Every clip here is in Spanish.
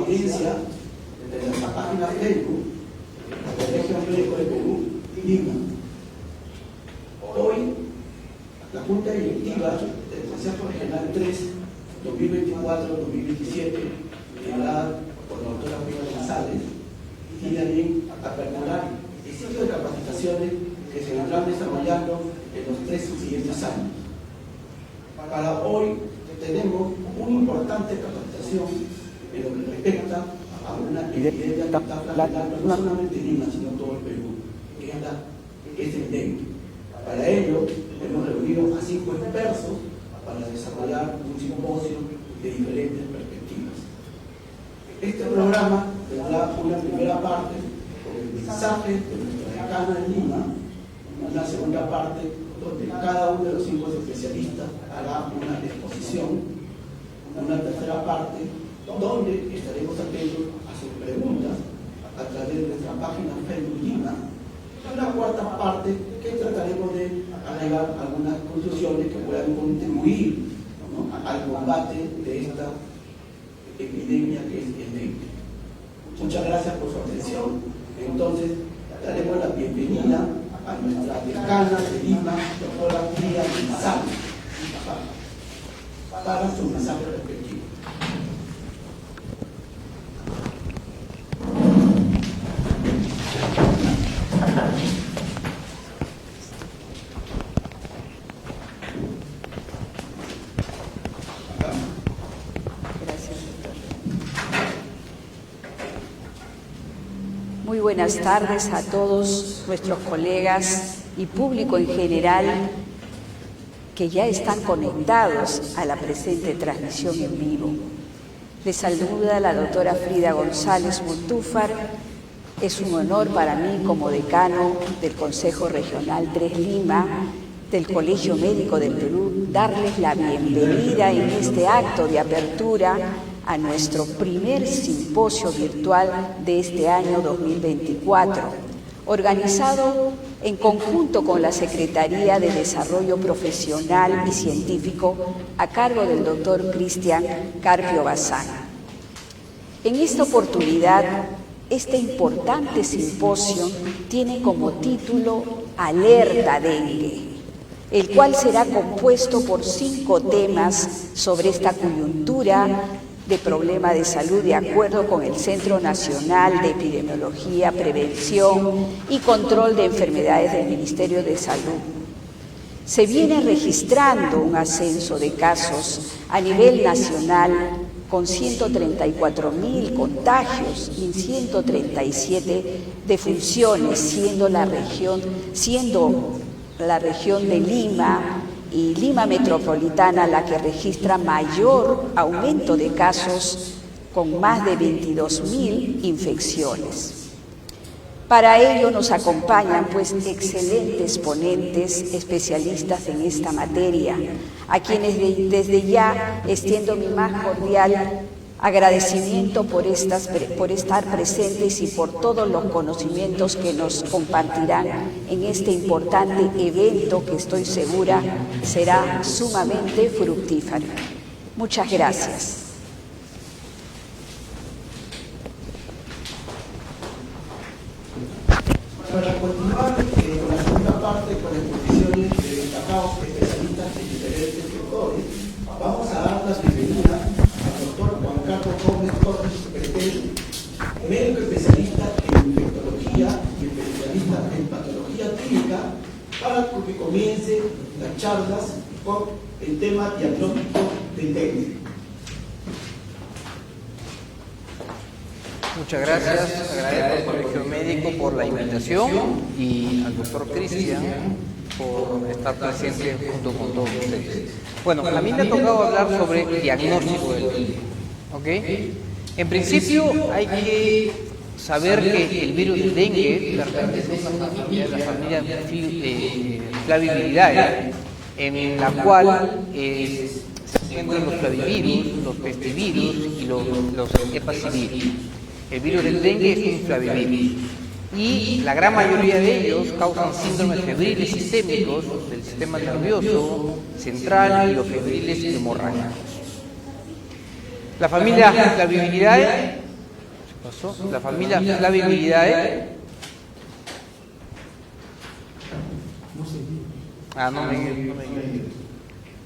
evidencia de nuestra página Facebook, la Colegio Médico de Perú, Lima. Hoy, la Junta Directiva del Consejo Regional 3, 2024-2027, liderada por la doctora Frida González, tiene bien aperturar el ciclo de capacitaciones que se vendrán desarrollando en los 3 siguientes años. Para hoy tenemos una importante capacitación en lo que respecta a una epidemia que está flagelando no solamente Lima, sino todo el Perú, que es el dengue. Para ello, hemos reunido a 5 expertos para desarrollar un simposio de diferentes perspectivas. Este programa tendrá una primera parte con el mensaje de nuestra decana en Lima, una segunda parte donde cada uno de los 5 especialistas hará una exposición, una tercera parte donde estaremos atentos a sus preguntas a través de nuestra página Facebook Lima, y una cuarta parte que trataremos de agregar algunas conclusiones que puedan contribuir, ¿no?, al combate de esta epidemia que es el dengue. Muchas gracias por su atención. Entonces, daremos la bienvenida a nuestra decana de Lima, doctora Frida González, para su mensaje respectivo. Muy buenas tardes a todos nuestros colegas y público en general que ya están conectados a la presente transmisión en vivo. Les saluda la doctora Frida González Montúfar. Es un honor para mí como decano del Consejo Regional 3 Lima, del Colegio Médico del Perú, darles la bienvenida en este acto de apertura a nuestro primer simposio virtual de este año 2024, organizado en conjunto con la Secretaría de Desarrollo Profesional y Científico a cargo del doctor Cristian Carpio Bazán. En esta oportunidad, este importante simposio tiene como título Alerta Dengue, el cual será compuesto por 5 temas sobre esta coyuntura de problema de salud de acuerdo con el Centro Nacional de Epidemiología, Prevención y Control de Enfermedades del Ministerio de Salud. Se viene registrando un ascenso de casos a nivel nacional con 134.000 contagios y 137 defunciones, siendo la región de Lima y Lima Metropolitana la que registra mayor aumento de casos con más de 22.000 infecciones. Para ello nos acompañan pues excelentes ponentes especialistas en esta materia, a quienes desde ya extiendo mi más cordial agradecimiento por estar presentes y por todos los conocimientos que nos compartirán en este importante evento que estoy segura será sumamente fructífero. Muchas gracias. Para continuar con la segunda parte, con exposiciones de destacados especialistas en diferentes sectores, vamos a dar la bienvenida al doctor Juan Carlos Gómez Torres Pretel, médico especialista en infectología y especialista en patología clínica, para que comience las charlas con el tema diagnóstico del dengue. Muchas gracias, agradezco al Colegio Médico por la invitación y al doctor Cristian por estar presente junto con todos ustedes. Bueno, a mí me ha tocado hablar sobre el diagnóstico del dengue. ¿Okay? En principio hay que saber que el virus del dengue pertenece a una familia, la familia Flaviviridae, en la cual se encuentran los flavivirus, los pestivirus y los hepativirus. El virus del dengue es un flavivirus y la gran mayoría de ellos causan síndromes febriles sistémicos del sistema nervioso central y los febriles hemorrágicos. La familia Flaviviridae pasó? La familia Flaviviridae. Ah, no me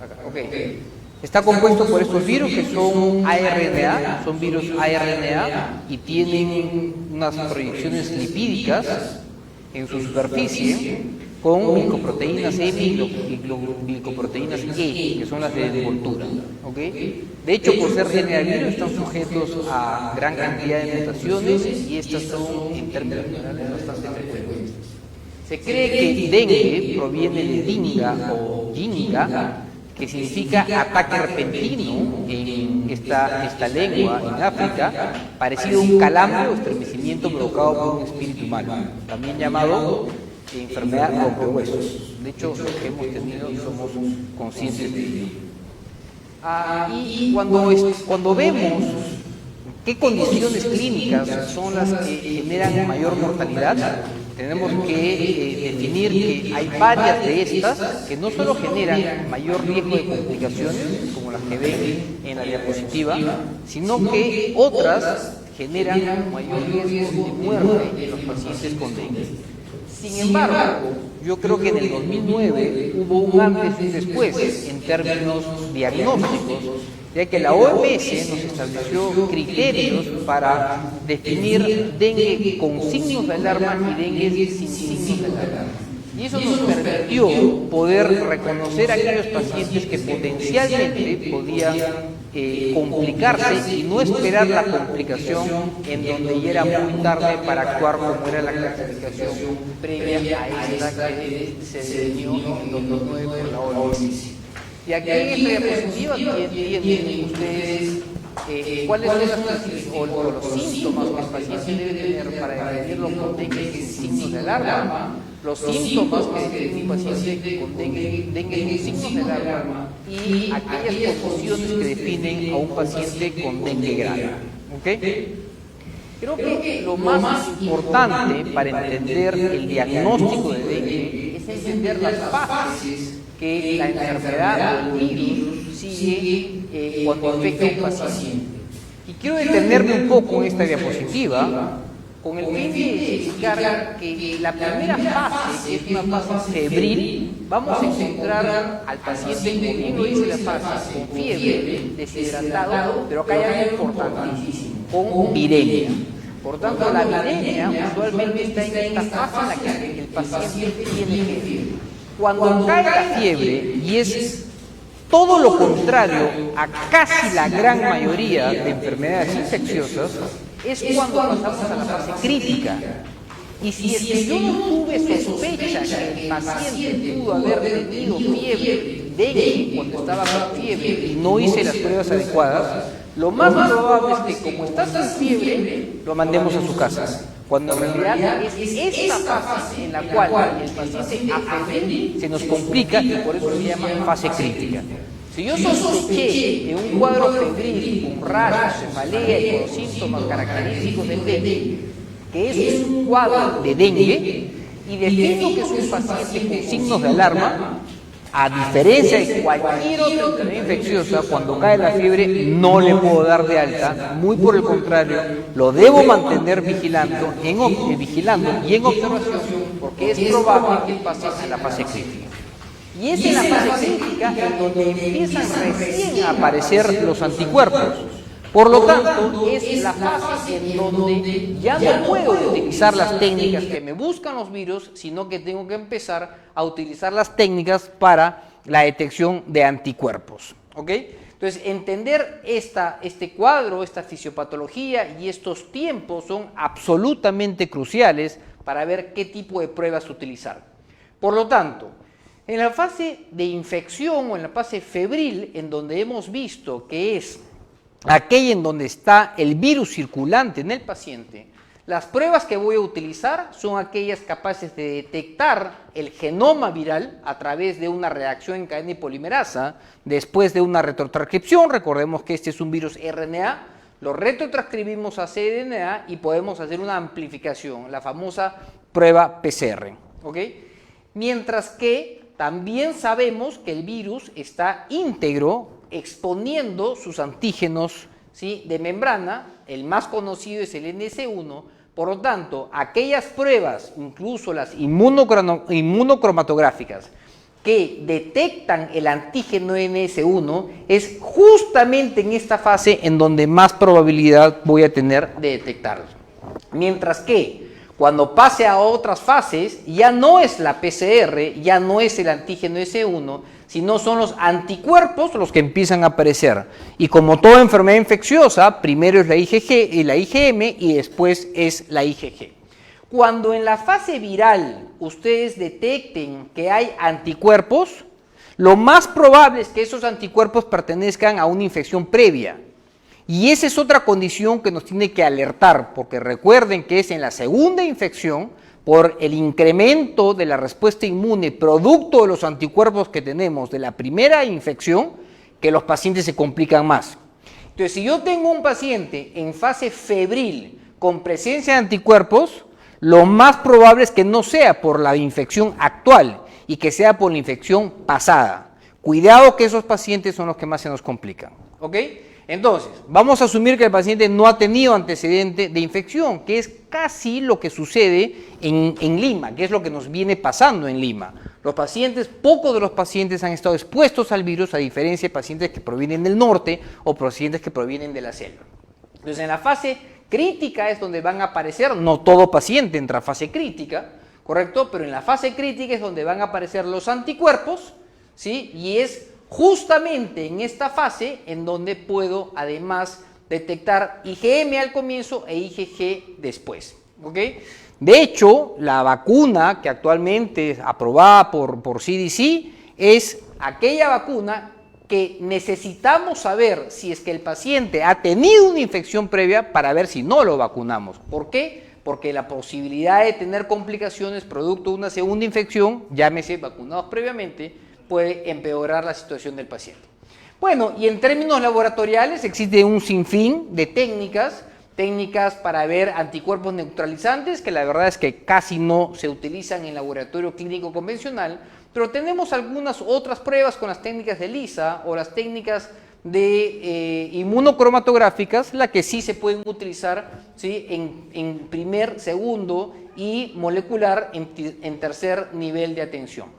acá, ok. Está compuesto por estos virus que son ARNA, son virus ARNA y tienen unas proyecciones lipídicas en su superficie con glicoproteínas M y glicoproteínas E, que son las de envoltura. ¿Okay? De hecho, por ser DNA virus, están sujetos a gran cantidad de mutaciones y estas son, en términos generales, bastante frecuentes. Se cree que dengue proviene de dinga o yinga, que significa ataque repentino en esta lengua en África, parecido a un calambre o estremecimiento provocado por un espíritu malo, también llamado enfermedad rompehuesos. De hecho, los que hemos tenido somos conscientes de ello. Y cuando vemos qué condiciones clínicas son las que generan mayor mortalidad, tenemos que definir que hay varias de estas que no solo generan mayor riesgo de complicaciones, como las que ven en la diapositiva, sino que otras generan mayor riesgo de muerte en los pacientes con dengue. Sin embargo, yo creo que en el 2009 hubo un antes y un después en términos diagnósticos, ya que la OMS nos estableció criterios para definir dengue con signos de alarma y dengue sin signos de alarma. Y eso nos permitió poder reconocer a aquellos pacientes que potencialmente podían complicarse y no esperar la complicación en donde ya era muy tarde para actuar, como era la clasificación previa a esta que se definió en 2009 por la OMS. Y aquí en esta diapositiva tienen ustedes cuáles son los síntomas que el paciente debe tener para definirlo con dengue sin signos de alarma, los síntomas que define un paciente con dengue con signos de alarma y aquellas condiciones que definen a un paciente con dengue grave. ¿Okay? Creo que lo más importante para entender el diagnóstico de dengue es entender las fases que la enfermedad o el virus sigue cuando afecta a un paciente. Y quiero detenerme un poco en esta diapositiva con el fin de explicar que la primera fase, que es una fase febril, vamos a encontrar al paciente, como bien lo dice la fase, con fiebre, deshidratado, pero acá hay algo importantísimo, con viremia. Por tanto, la viremia usualmente está en esta fase en la que el paciente tiene fiebre. Cuando cae la fiebre, y es todo lo contrario a casi la gran mayoría de enfermedades infecciosas, es cuando pasamos a la fase crítica. Y si es que yo no tuve sospecha que el paciente pudo haber tenido fiebre, dengue, cuando estaba con fiebre y no hice las pruebas adecuadas, lo más probable es que como está sin fiebre, lo mandemos a su casa. Cuando en realidad es esta fase en la cual el paciente afebril se nos complica y por eso se llama fase crítica. Si yo sospeché de un cuadro febril con rayos, cefalea y con síntomas característicos del dengue, que es un cuadro de dengue, y defino que es un paciente con signos de alarma, a diferencia de cualquier otra enfermedad infecciosa, cuando cae la fiebre no le puedo dar de alta, muy por el contrario, lo debo mantener vigilando y en observación, porque es probable que pase a la fase crítica. Y es en la fase crítica en donde empiezan recién a aparecer los anticuerpos. Por lo tanto, es la fase en donde ya no puedo utilizar las técnicas que me buscan los virus, sino que tengo que empezar a utilizar las técnicas para la detección de anticuerpos. ¿Ok? Entonces, entender este cuadro, esta fisiopatología y estos tiempos son absolutamente cruciales para ver qué tipo de pruebas utilizar. Por lo tanto, en la fase de infección o en la fase febril, en donde hemos visto que es aquella en donde está el virus circulante en el paciente, las pruebas que voy a utilizar son aquellas capaces de detectar el genoma viral a través de una reacción en cadena de polimerasa, después de una retrotranscripción. Recordemos que este es un virus RNA, lo retrotranscribimos a cDNA y podemos hacer una amplificación, la famosa prueba PCR. ¿Okay? Mientras que también sabemos que el virus está íntegro exponiendo sus antígenos ¿sí?, de membrana, el más conocido es el NS1. Por lo tanto, aquellas pruebas, incluso las inmunocromatográficas, que detectan el antígeno NS1, es justamente en esta fase en donde más probabilidad voy a tener de detectarlo. Mientras que cuando pase a otras fases, ya no es la PCR, ya no es el antígeno S1, sino son los anticuerpos los que empiezan a aparecer. Y como toda enfermedad infecciosa, primero es la IgG y la IgM y después es la IgG. Cuando en la fase viral ustedes detecten que hay anticuerpos, lo más probable es que esos anticuerpos pertenezcan a una infección previa. Y esa es otra condición que nos tiene que alertar, porque recuerden que es en la segunda infección, por el incremento de la respuesta inmune producto de los anticuerpos que tenemos de la primera infección, que los pacientes se complican más. Entonces, si yo tengo un paciente en fase febril con presencia de anticuerpos, lo más probable es que no sea por la infección actual y que sea por la infección pasada. Cuidado que esos pacientes son los que más se nos complican, ¿ok? Entonces, vamos a asumir que el paciente no ha tenido antecedente de infección, que es casi lo que sucede en Lima, que es lo que nos viene pasando en Lima. Pocos de los pacientes han estado expuestos al virus, a diferencia de pacientes que provienen del norte o pacientes que provienen de la selva. Entonces, en la fase crítica es donde van a aparecer, no todo paciente entra a fase crítica, ¿correcto? Pero en la fase crítica es donde van a aparecer los anticuerpos, ¿sí? Y es justamente en esta fase en donde puedo además detectar IgM al comienzo e IgG después, ¿ok? De hecho, la vacuna que actualmente es aprobada por CDC es aquella vacuna que necesitamos saber si es que el paciente ha tenido una infección previa para ver si no lo vacunamos. ¿Por qué? Porque la posibilidad de tener complicaciones producto de una segunda infección, llámese vacunados previamente, puede empeorar la situación del paciente. Bueno, y en términos laboratoriales existe un sinfín de técnicas para ver anticuerpos neutralizantes, que la verdad es que casi no se utilizan en laboratorio clínico convencional, pero tenemos algunas otras pruebas con las técnicas de ELISA o las técnicas de inmunocromatográficas, las que sí se pueden utilizar, ¿sí?, en primer, segundo y molecular en tercer nivel de atención.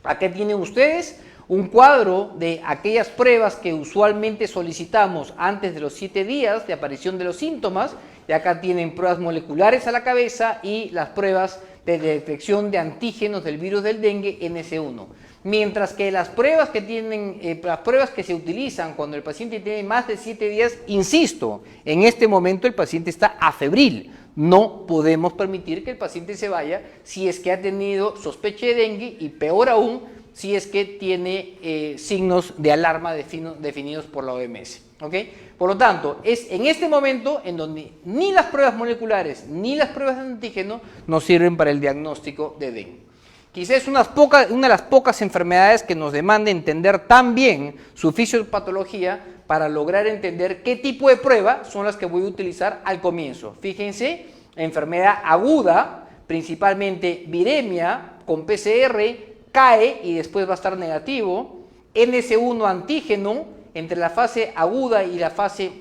Aquí tienen ustedes un cuadro de aquellas pruebas que usualmente solicitamos antes de los 7 días de aparición de los síntomas, y acá tienen pruebas moleculares a la cabeza y las pruebas de detección de antígenos del virus del dengue NS1. Mientras que las pruebas que se utilizan cuando el paciente tiene más de 7 días, insisto, en este momento el paciente está afebril. No podemos permitir que el paciente se vaya si es que ha tenido sospecha de dengue y peor aún si es que tiene signos de alarma definidos por la OMS. ¿Okay? Por lo tanto, es en este momento en donde ni las pruebas moleculares ni las pruebas de antígeno nos sirven para el diagnóstico de dengue. Quizás es una de las pocas enfermedades que nos demanda entender tan bien su fisiopatología para lograr entender qué tipo de prueba son las que voy a utilizar al comienzo. Fíjense, enfermedad aguda, principalmente viremia, con PCR, cae y después va a estar negativo. NS1 antígeno, entre la fase aguda y la fase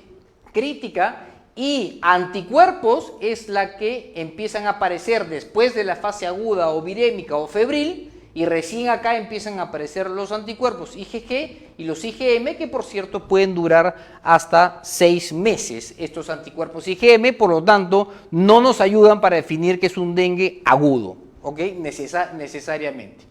crítica, y anticuerpos es la que empiezan a aparecer después de la fase aguda o virémica o febril, y recién acá empiezan a aparecer los anticuerpos IgG y los IgM, que por cierto pueden durar hasta 6 meses estos anticuerpos IgM, por lo tanto no nos ayudan para definir que es un dengue agudo, ¿ok? Necesariamente.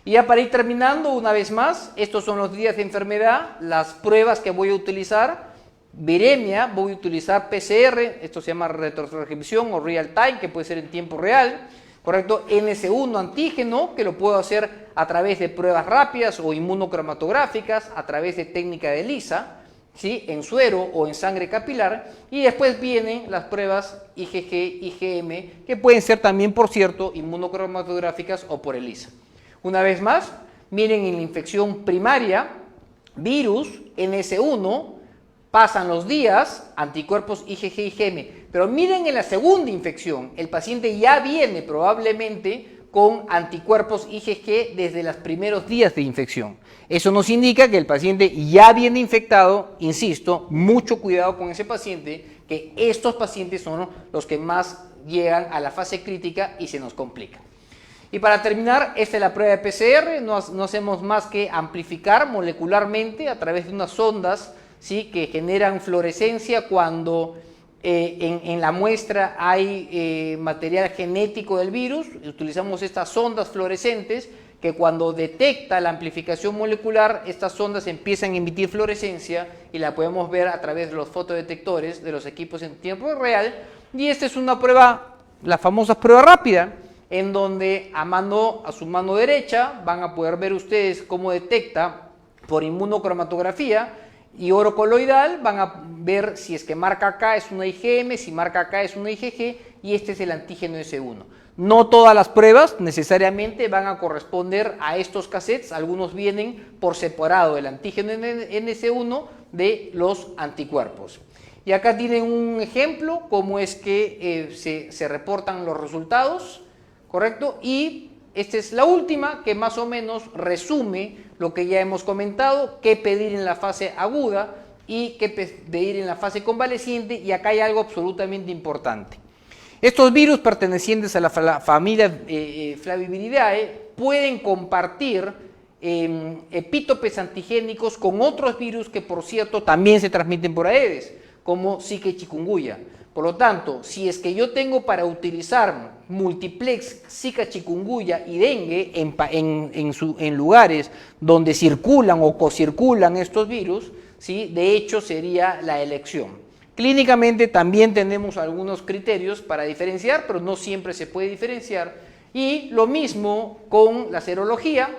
Y ya para ir terminando, una vez más, estos son los días de enfermedad, las pruebas que voy a utilizar. Viremia, voy a utilizar PCR, esto se llama retrotranscripción o real time, que puede ser en tiempo real, ¿correcto? NS1 antígeno, que lo puedo hacer a través de pruebas rápidas o inmunocromatográficas, a través de técnica de ELISA, ¿sí?, en suero o en sangre capilar, y después vienen las pruebas IgG, IgM, que pueden ser también, por cierto, inmunocromatográficas o por ELISA. Una vez más, miren en la infección primaria, virus, NS1, pasan los días, anticuerpos IgG, IgM, pero miren en la segunda infección, el paciente ya viene probablemente con anticuerpos IgG desde los primeros días de infección. Eso nos indica que el paciente ya viene infectado, insisto, mucho cuidado con ese paciente, que estos pacientes son los que más llegan a la fase crítica y se nos complica. Y para terminar, esta es la prueba de PCR, no hacemos más que amplificar molecularmente a través de unas sondas, ¿sí?, que generan fluorescencia cuando en la muestra hay material genético del virus. Utilizamos estas sondas fluorescentes que cuando detecta la amplificación molecular, estas sondas empiezan a emitir fluorescencia y la podemos ver a través de los fotodetectores de los equipos en tiempo real. Y esta es una prueba, la famosa prueba rápida, en donde a su mano derecha van a poder ver ustedes cómo detecta por inmunocromatografía, y oro coloidal van a ver si es que marca acá es una IgM, si marca acá es una IgG, y este es el antígeno S1. No todas las pruebas necesariamente van a corresponder a estos cassettes, algunos vienen por separado el antígeno NS1 de los anticuerpos. Y acá tienen un ejemplo cómo es que se reportan los resultados, ¿correcto? Y esta es la última que más o menos resume lo que ya hemos comentado, qué pedir en la fase aguda y qué pedir en la fase convaleciente, y acá hay algo absolutamente importante. Estos virus pertenecientes a la familia Flaviviridae pueden compartir epítopes antigénicos con otros virus que, por cierto, también se transmiten por Aedes, como Zika y chikungunya. Por lo tanto, si es que yo tengo para utilizar multiplex Zika, chikungunya y dengue en lugares donde circulan o cocirculan estos virus, ¿sí?, de hecho sería la elección. Clínicamente también tenemos algunos criterios para diferenciar, pero no siempre se puede diferenciar. Y lo mismo con la serología,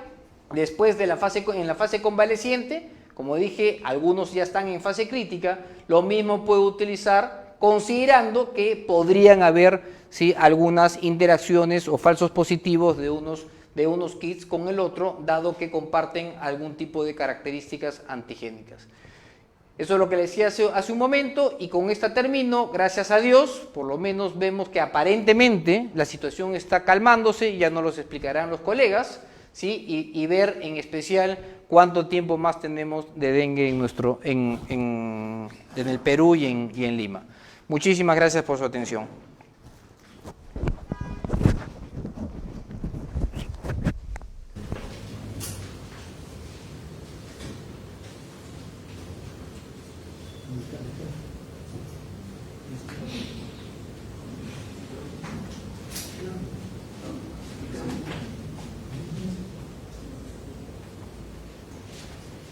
después de en la fase convaleciente, como dije, algunos ya están en fase crítica, lo mismo puedo utilizar considerando que podrían haber, ¿sí?, algunas interacciones o falsos positivos de unos kits con el otro, dado que comparten algún tipo de características antigénicas. Eso es lo que les decía hace un momento, y con esta termino. Gracias a Dios, por lo menos vemos que aparentemente la situación está calmándose, y ya nos los explicarán los colegas, ¿sí?, y ver en especial cuánto tiempo más tenemos de dengue en el Perú y en Lima. Muchísimas gracias por su atención.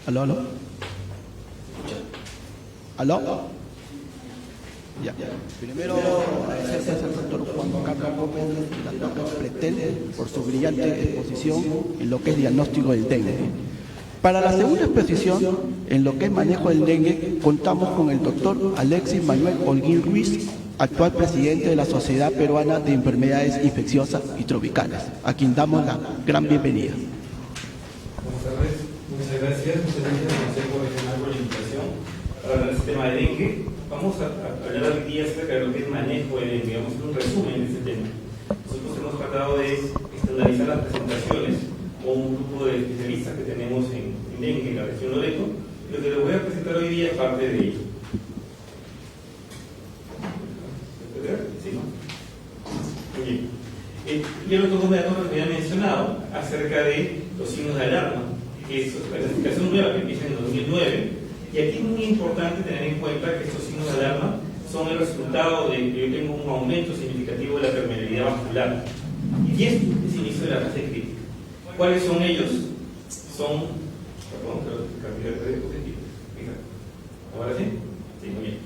¿Aló, aló? ¿Aló? Ya. Primero, agradecer al doctor Juan Carlos Gómez y al doctor Pretel por su brillante exposición en lo que es diagnóstico del dengue. Para la segunda exposición, en lo que es manejo del dengue, contamos con el doctor Alexis Manuel Holguín Ruiz, actual presidente de la Sociedad Peruana de Enfermedades Infecciosas y Tropicales, a quien damos la gran bienvenida. Buenas tardes, muchas gracias al Consejo Regional por la invitación para hablar del tema de dengue. Vamos a hablar hoy día acerca de lo que es manejo de dengue, vamos a hacer un resumen de ese tema. Nosotros hemos tratado de estandarizar las presentaciones con un grupo de especialistas que tenemos en dengue en la región Loreto. Lo que les voy a presentar hoy día es parte de ello. ¿Sí, no? Muy bien. Ya el doctor Gómez me había mencionado acerca de los signos de alarma, que es la clasificación nueva que empieza en 2009. Y aquí es muy importante tener en cuenta que estos signos de alarma son el resultado de que yo tengo un aumento significativo de la permeabilidad vascular. Y esto es el inicio de la fase crítica. ¿Cuáles son ellos? Son... Perdón, pero cambiar de objetivo. ¿Ahora sí? Sí, muy bien.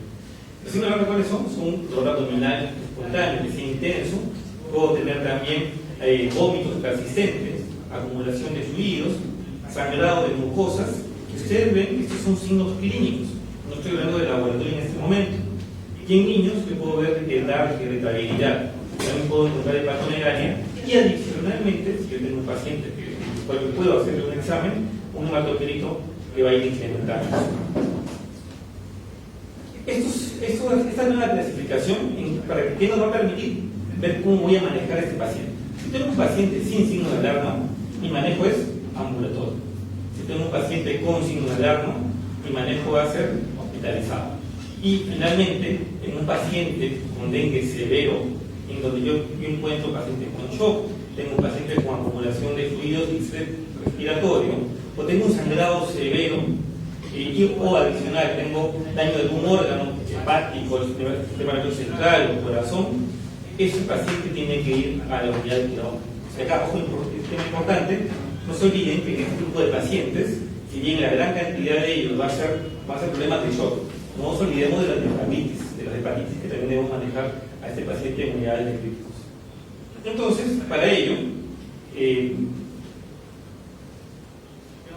Los signos de alarma, ¿cuáles son? Son dolor abdominal espontáneo, que sea intenso. Puedo tener también vómitos persistentes, acumulación de fluidos, sangrado de mucosas. Ustedes ven que estos son signos clínicos, no estoy hablando de laboratorio en este momento. Y en niños yo puedo ver edad y irritabilidad, también puedo encontrar hepatomegalia, y adicionalmente, si yo tengo un paciente que puedo hacerle un examen, un hematocrito que va a ir incrementando. Esta nueva clasificación, ¿para qué nos va a permitir ver cómo voy a manejar a este paciente? tengo un paciente sin signo de alarma, mi manejo es ambulatorio. Si tengo un paciente con signo de alarma, mi manejo va a ser hospitalizado. Y finalmente, en un paciente con dengue severo, en donde yo encuentro pacientes con shock, tengo un paciente con acumulación de fluidos y estrés respiratorio, o tengo un sangrado severo, o adicional, tengo daño de algún órgano hepático, el sistema nervioso central, el corazón, ese paciente tiene que ir a la unidad de cuidado. O sea, acá, ojo, un tema importante, no se olviden que en este grupo de pacientes, si bien la gran cantidad de ellos va a ser problemas de shock, no nos olvidemos de las hepatitis que también debemos manejar a este paciente en unidades de críticos. Entonces, para ello,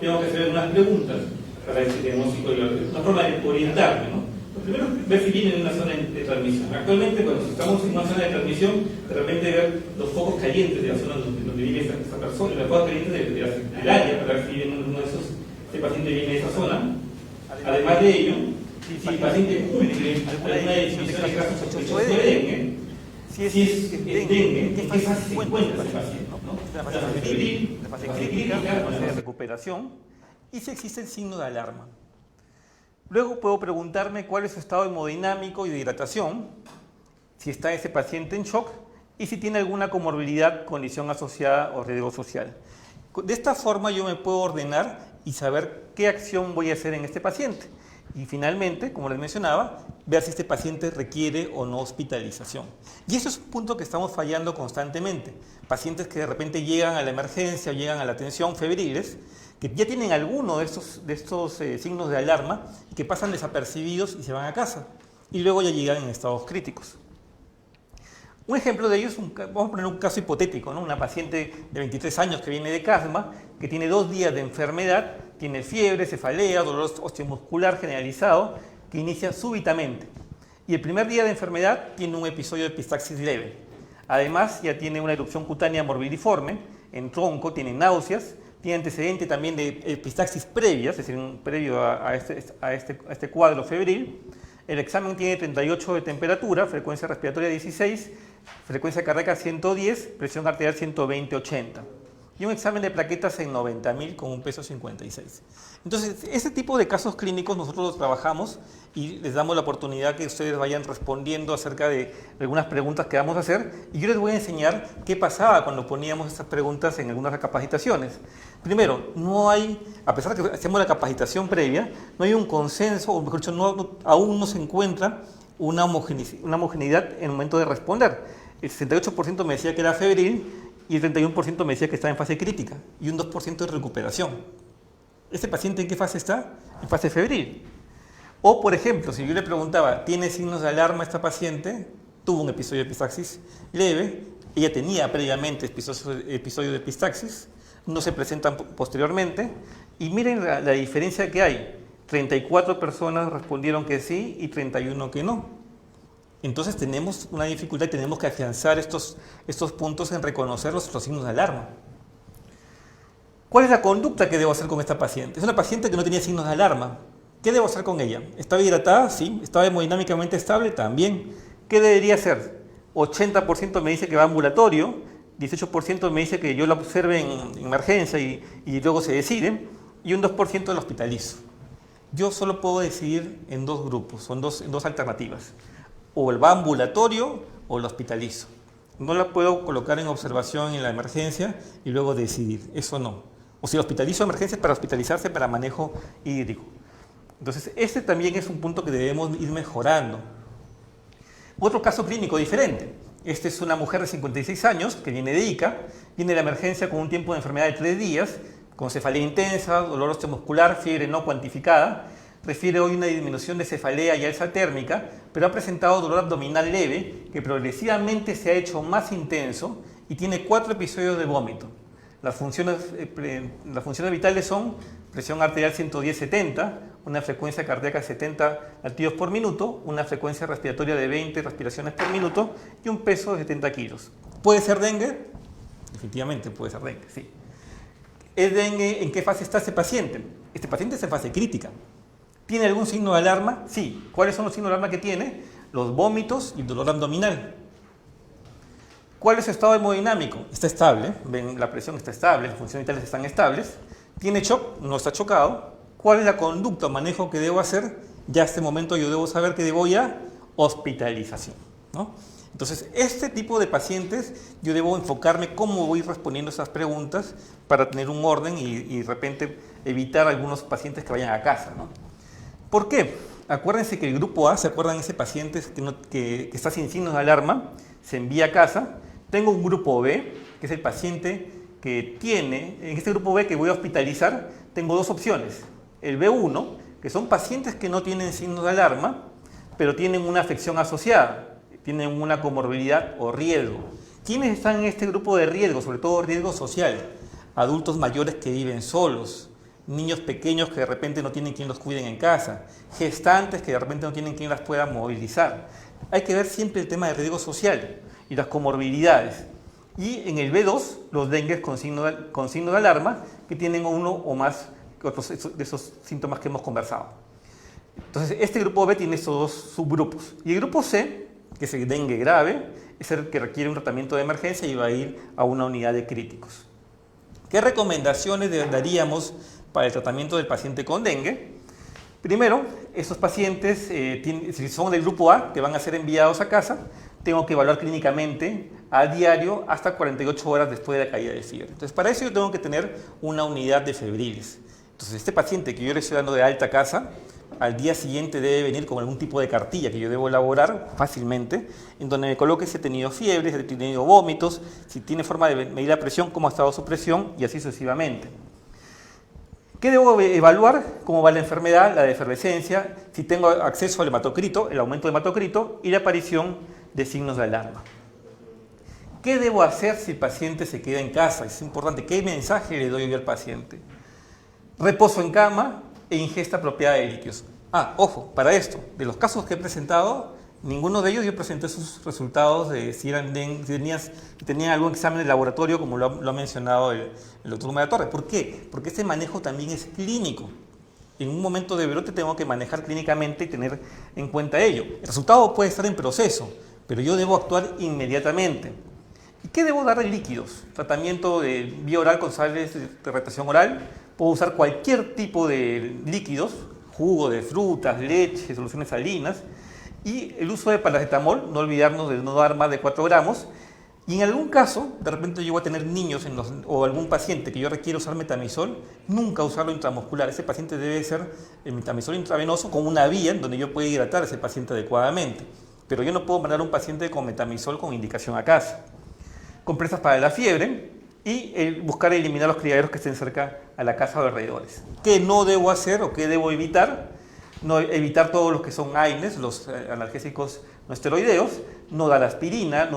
tengo que hacer algunas preguntas para este diagnóstico, una forma de orientarme, ¿no? Lo primero es ver si viene en una zona de transmisión. Actualmente, cuando estamos en una zona de transmisión, de repente ver los focos calientes de la zona donde vive esta persona, los focos calientes del área, para ver si viene uno de esos, este paciente viene de esa zona. Además de ello, si el paciente cumple alguna definición de casos sospechosos de dengue, si es dengue, ¿en qué fase se encuentra ese paciente? La fase febril, la fase crítica, la fase de recuperación, y si existe el signo de alarma. Luego puedo preguntarme cuál es su estado hemodinámico y de hidratación, si está ese paciente en shock y si tiene alguna comorbilidad, condición asociada o riesgo social. De esta forma yo me puedo ordenar y saber qué acción voy a hacer en este paciente. Y finalmente, como les mencionaba, ver si este paciente requiere o no hospitalización. Y eso es un punto que estamos fallando constantemente. Pacientes que de repente llegan a la emergencia o llegan a la atención febriles, que ya tienen alguno de estos signos de alarma y que pasan desapercibidos y se van a casa. Y luego ya llegan en estados críticos. Un ejemplo de ello es, vamos a poner un caso hipotético, ¿no? Una paciente de 23 años que viene de Casma, que tiene 2 días de enfermedad, tiene fiebre, cefalea, dolor osteomuscular generalizado, que inicia súbitamente. Y el primer día de enfermedad tiene un episodio de epistaxis leve. Además, ya tiene una erupción cutánea morbidiforme, en tronco, tiene náuseas, tiene antecedente también de epistaxis previas, es decir, previo a este cuadro febril. El examen tiene 38 de temperatura, frecuencia respiratoria 16, frecuencia cardíaca 110, presión arterial 120/80. Y un examen de plaquetas en 90.000 con un peso 56. Entonces, ese tipo de casos clínicos nosotros los trabajamos y les damos la oportunidad que ustedes vayan respondiendo acerca de algunas preguntas que vamos a hacer. Y yo les voy a enseñar qué pasaba cuando poníamos estas preguntas en algunas capacitaciones. Primero, no hay, a pesar de que hacemos la capacitación previa, no hay un consenso, o mejor dicho, aún no se encuentra una homogeneidad en el momento de responder. El 68% me decía que era febril, y el 31% me decía que estaba en fase crítica y un 2% de recuperación. ¿Este paciente en qué fase está? En fase febril. O, por ejemplo, si yo le preguntaba, ¿tiene signos de alarma esta paciente? Tuvo un episodio de epistaxis leve, ella tenía previamente episodio de epistaxis, no se presentan posteriormente, y miren la diferencia que hay. 34 personas respondieron que sí y 31 que no. Entonces tenemos una dificultad y tenemos que afianzar estos puntos en reconocer los signos de alarma. ¿Cuál es la conducta que debo hacer con esta paciente? Es una paciente que no tenía signos de alarma. ¿Qué debo hacer con ella? ¿Estaba hidratada? Sí. ¿Estaba hemodinámicamente estable? También. ¿Qué debería hacer? 80% me dice que va a ambulatorio, 18% me dice que yo la observe en emergencia y luego se decide, y un 2% la hospitalizo. Yo solo puedo decidir en 2 grupos, son dos alternativas. O el va ambulatorio o lo hospitalizo. No la puedo colocar en observación en la emergencia y luego decidir, eso no. O si lo hospitalizo en emergencia para hospitalizarse para manejo hídrico. Entonces, este también es un punto que debemos ir mejorando. Otro caso clínico diferente. Esta es una mujer de 56 años que viene de ICA, viene de la emergencia con un tiempo de enfermedad de 3 días, con cefalea intensa, dolor osteomuscular, fiebre no cuantificada. Refiere hoy una disminución de cefalea y alza térmica, pero ha presentado dolor abdominal leve que progresivamente se ha hecho más intenso y tiene 4 episodios de vómito. Las funciones vitales son presión arterial 110/70, una frecuencia cardíaca 70 latidos por minuto, una frecuencia respiratoria de 20 respiraciones por minuto y un peso de 70 kilos. ¿Puede ser dengue? Definitivamente puede ser dengue, sí. ¿Es dengue? ¿En qué fase está este paciente? Este paciente está en fase crítica. ¿Tiene algún signo de alarma? Sí. ¿Cuáles son los signos de alarma que tiene? Los vómitos y el dolor abdominal. ¿Cuál es su estado hemodinámico? Está estable, ven, la presión está estable, las funciones vitales están estables. ¿Tiene shock? No está chocado. ¿Cuál es la conducta o manejo que debo hacer? Ya a este momento yo debo saber que debo ir a hospitalización, ¿no? Entonces, este tipo de pacientes, yo debo enfocarme cómo voy respondiendo esas preguntas para tener un orden y de repente evitar algunos pacientes que vayan a casa, ¿no? ¿Por qué? Acuérdense que el grupo A, ¿se acuerdan ese paciente que está sin signos de alarma? Se envía a casa. Tengo un grupo B, que es el paciente que tiene, en este grupo B que voy a hospitalizar, tengo dos opciones. El B1, que son pacientes que no tienen signos de alarma, pero tienen una afección asociada, tienen una comorbilidad o riesgo. ¿Quiénes están en este grupo de riesgo? Sobre todo riesgo social. Adultos mayores que viven solos, niños pequeños que de repente no tienen quien los cuiden en casa, gestantes que de repente no tienen quien las pueda movilizar. Hay que ver siempre el tema de riesgo social y las comorbilidades. Y en el B2, los dengues con signo de alarma, que tienen uno o más de esos síntomas que hemos conversado. Entonces, este grupo B tiene estos dos subgrupos. Y el grupo C, que es el dengue grave, es el que requiere un tratamiento de emergencia y va a ir a una unidad de críticos. ¿Qué recomendaciones daríamos para el tratamiento del paciente con dengue? Primero, estos pacientes, si son del grupo A, que van a ser enviados a casa, tengo que evaluar clínicamente a diario hasta 48 horas después de la caída de fiebre. Entonces, para eso yo tengo que tener una unidad de febriles. Entonces, este paciente que yo le estoy dando de alta a casa, al día siguiente debe venir con algún tipo de cartilla que yo debo elaborar fácilmente, en donde me coloque si ha tenido fiebre, si ha tenido vómitos, si tiene forma de medir la presión, cómo ha estado su presión y así sucesivamente. ¿Qué debo evaluar? ¿Cómo va la enfermedad, la efervescencia, si tengo acceso al hematocrito, el aumento del hematocrito y la aparición de signos de alarma? ¿Qué debo hacer si el paciente se queda en casa? Es importante. ¿Qué mensaje le doy yo al paciente? Reposo en cama e ingesta apropiada de líquidos. Ojo, para esto, de los casos que he presentado, ninguno de ellos yo presenté sus resultados de si tenían algún examen de laboratorio, como lo ha mencionado el doctor Gómez de la Torre. ¿Por qué? Porque este manejo también es clínico. En un momento de brote tengo que manejar clínicamente y tener en cuenta ello. El resultado puede estar en proceso, pero yo debo actuar inmediatamente. ¿Y qué debo dar de líquidos? Tratamiento de vía oral con sales de retractación oral. Puedo usar cualquier tipo de líquidos, jugo de frutas, leche, soluciones salinas. Y el uso de paracetamol, no olvidarnos de no dar más de 4 gramos. Y en algún caso, de repente yo voy a tener niños o algún paciente que yo requiera usar metamizol, nunca usarlo intramuscular. Ese paciente debe ser el metamizol intravenoso con una vía en donde yo pueda hidratar a ese paciente adecuadamente. Pero yo no puedo mandar a un paciente con metamizol con indicación a casa. Compresas para la fiebre y buscar eliminar los criaderos que estén cerca a la casa o alrededores. ¿Qué no debo hacer o qué debo evitar? No, evitar todos los que son AINES, los analgésicos no esteroideos, no dar aspirina,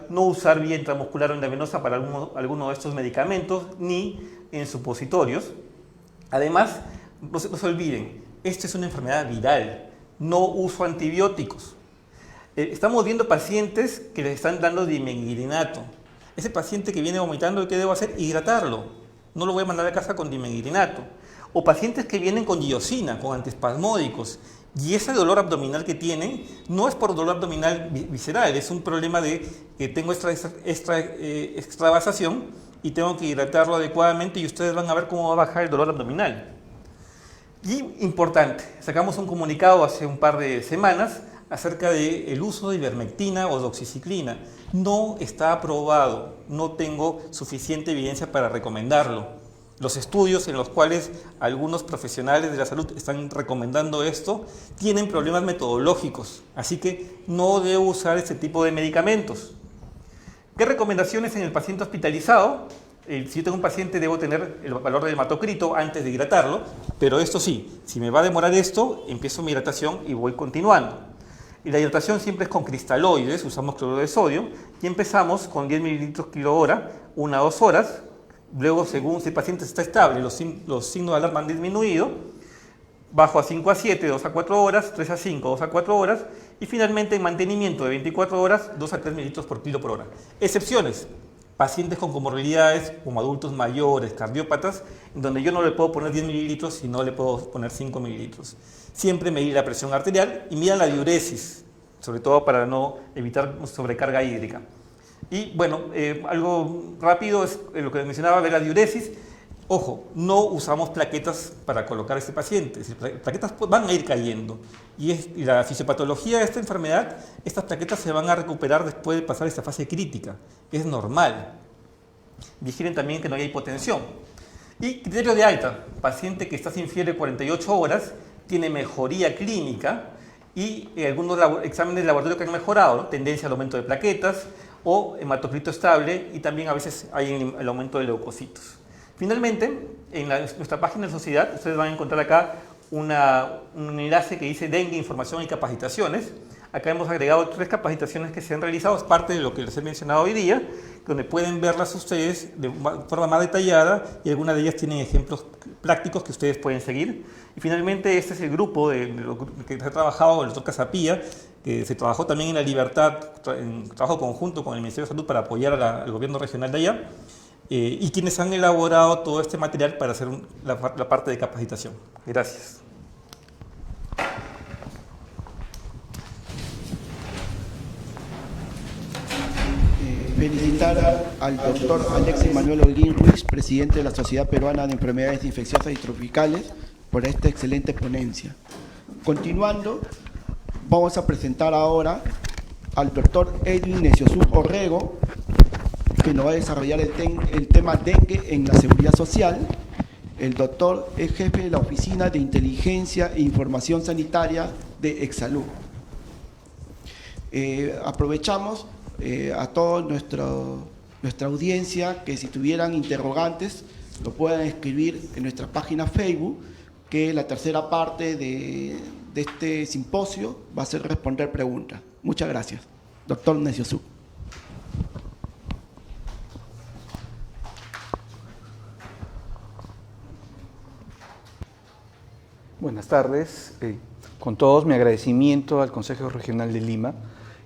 no usar vía intramuscular o endovenosa para alguno de estos medicamentos, ni en supositorios. Además, no se olviden, esta es una enfermedad viral, no uso antibióticos. Estamos viendo pacientes que les están dando dimegrinato. Ese paciente que viene vomitando, ¿qué debo hacer? Hidratarlo. No lo voy a mandar a casa con dimegrinato. O pacientes que vienen con diosina, con antiespasmódicos, y ese dolor abdominal que tienen no es por dolor abdominal visceral, es un problema de que tengo extravasación y tengo que hidratarlo adecuadamente y ustedes van a ver cómo va a bajar el dolor abdominal. Y importante, sacamos un comunicado hace un par de semanas acerca del uso de ivermectina o doxiciclina. No está aprobado, no tengo suficiente evidencia para recomendarlo. Los estudios en los cuales algunos profesionales de la salud están recomendando esto tienen problemas metodológicos, así que no debo usar este tipo de medicamentos. ¿Qué recomendaciones en el paciente hospitalizado? Si yo tengo un paciente debo tener el valor del hematocrito antes de hidratarlo, pero esto sí, si me va a demorar esto, empiezo mi hidratación y voy continuando. Y la hidratación siempre es con cristaloides, usamos cloruro de sodio y empezamos con 10 mililitros kilo hora, 1 a 2 horas. Luego, según si el paciente está estable, los signos de alarma han disminuido, bajo a 5 a 7, 2 a 4 horas, 3 a 5, 2 a 4 horas, y finalmente en mantenimiento de 24 horas, 2 a 3 mililitros por kilo por hora. Excepciones, pacientes con comorbilidades, como adultos mayores, cardiópatas, en donde yo no le puedo poner 10 mililitros, sino le puedo poner 5 mililitros. Siempre medir la presión arterial y midan la diuresis, sobre todo para no evitar sobrecarga hídrica. Y bueno, algo rápido es lo que mencionaba de la diuresis. Ojo, no usamos plaquetas para colocar a este paciente, las plaquetas van a ir cayendo. Y la fisiopatología de esta enfermedad, estas plaquetas se van a recuperar después de pasar esta fase crítica. Es normal. Vigilen también que no haya hipotensión. Y criterio de alta, paciente que está sin fiebre 48 horas, tiene mejoría clínica y algunos exámenes de laboratorio que han mejorado, ¿no? Tendencia al aumento de plaquetas o hematocrito estable, y también a veces hay el aumento de leucocitos. Finalmente, en nuestra página de sociedad, ustedes van a encontrar acá un enlace que dice Dengue, información y capacitaciones. Acá hemos agregado 3 capacitaciones que se han realizado, es parte de lo que les he mencionado hoy día, donde pueden verlas ustedes de forma más detallada, y algunas de ellas tienen ejemplos prácticos que ustedes pueden seguir. Y finalmente, este es el grupo que se ha trabajado, el doctor Casapía, que se trabajó también en La Libertad, en trabajo conjunto con el Ministerio de Salud para apoyar al gobierno regional de allá, y quienes han elaborado todo este material para hacer la parte de capacitación. Gracias. Felicitar al doctor Alexis Manuel Holguín Ruiz, presidente de la Sociedad Peruana de Enfermedades Infecciosas y Tropicales, por esta excelente ponencia. Continuando, vamos a presentar ahora al doctor Edwin Neciosub Orrego, que nos va a desarrollar el tema dengue en la seguridad social. El doctor es jefe de la Oficina de Inteligencia e Información Sanitaria de Exsalud. Aprovechamos a toda nuestra audiencia que si tuvieran interrogantes lo puedan escribir en nuestra página Facebook, que la tercera parte de este simposio va a ser responder preguntas. Muchas gracias. Doctor Neciosub. Buenas tardes. Con todos, mi agradecimiento al Consejo Regional de Lima.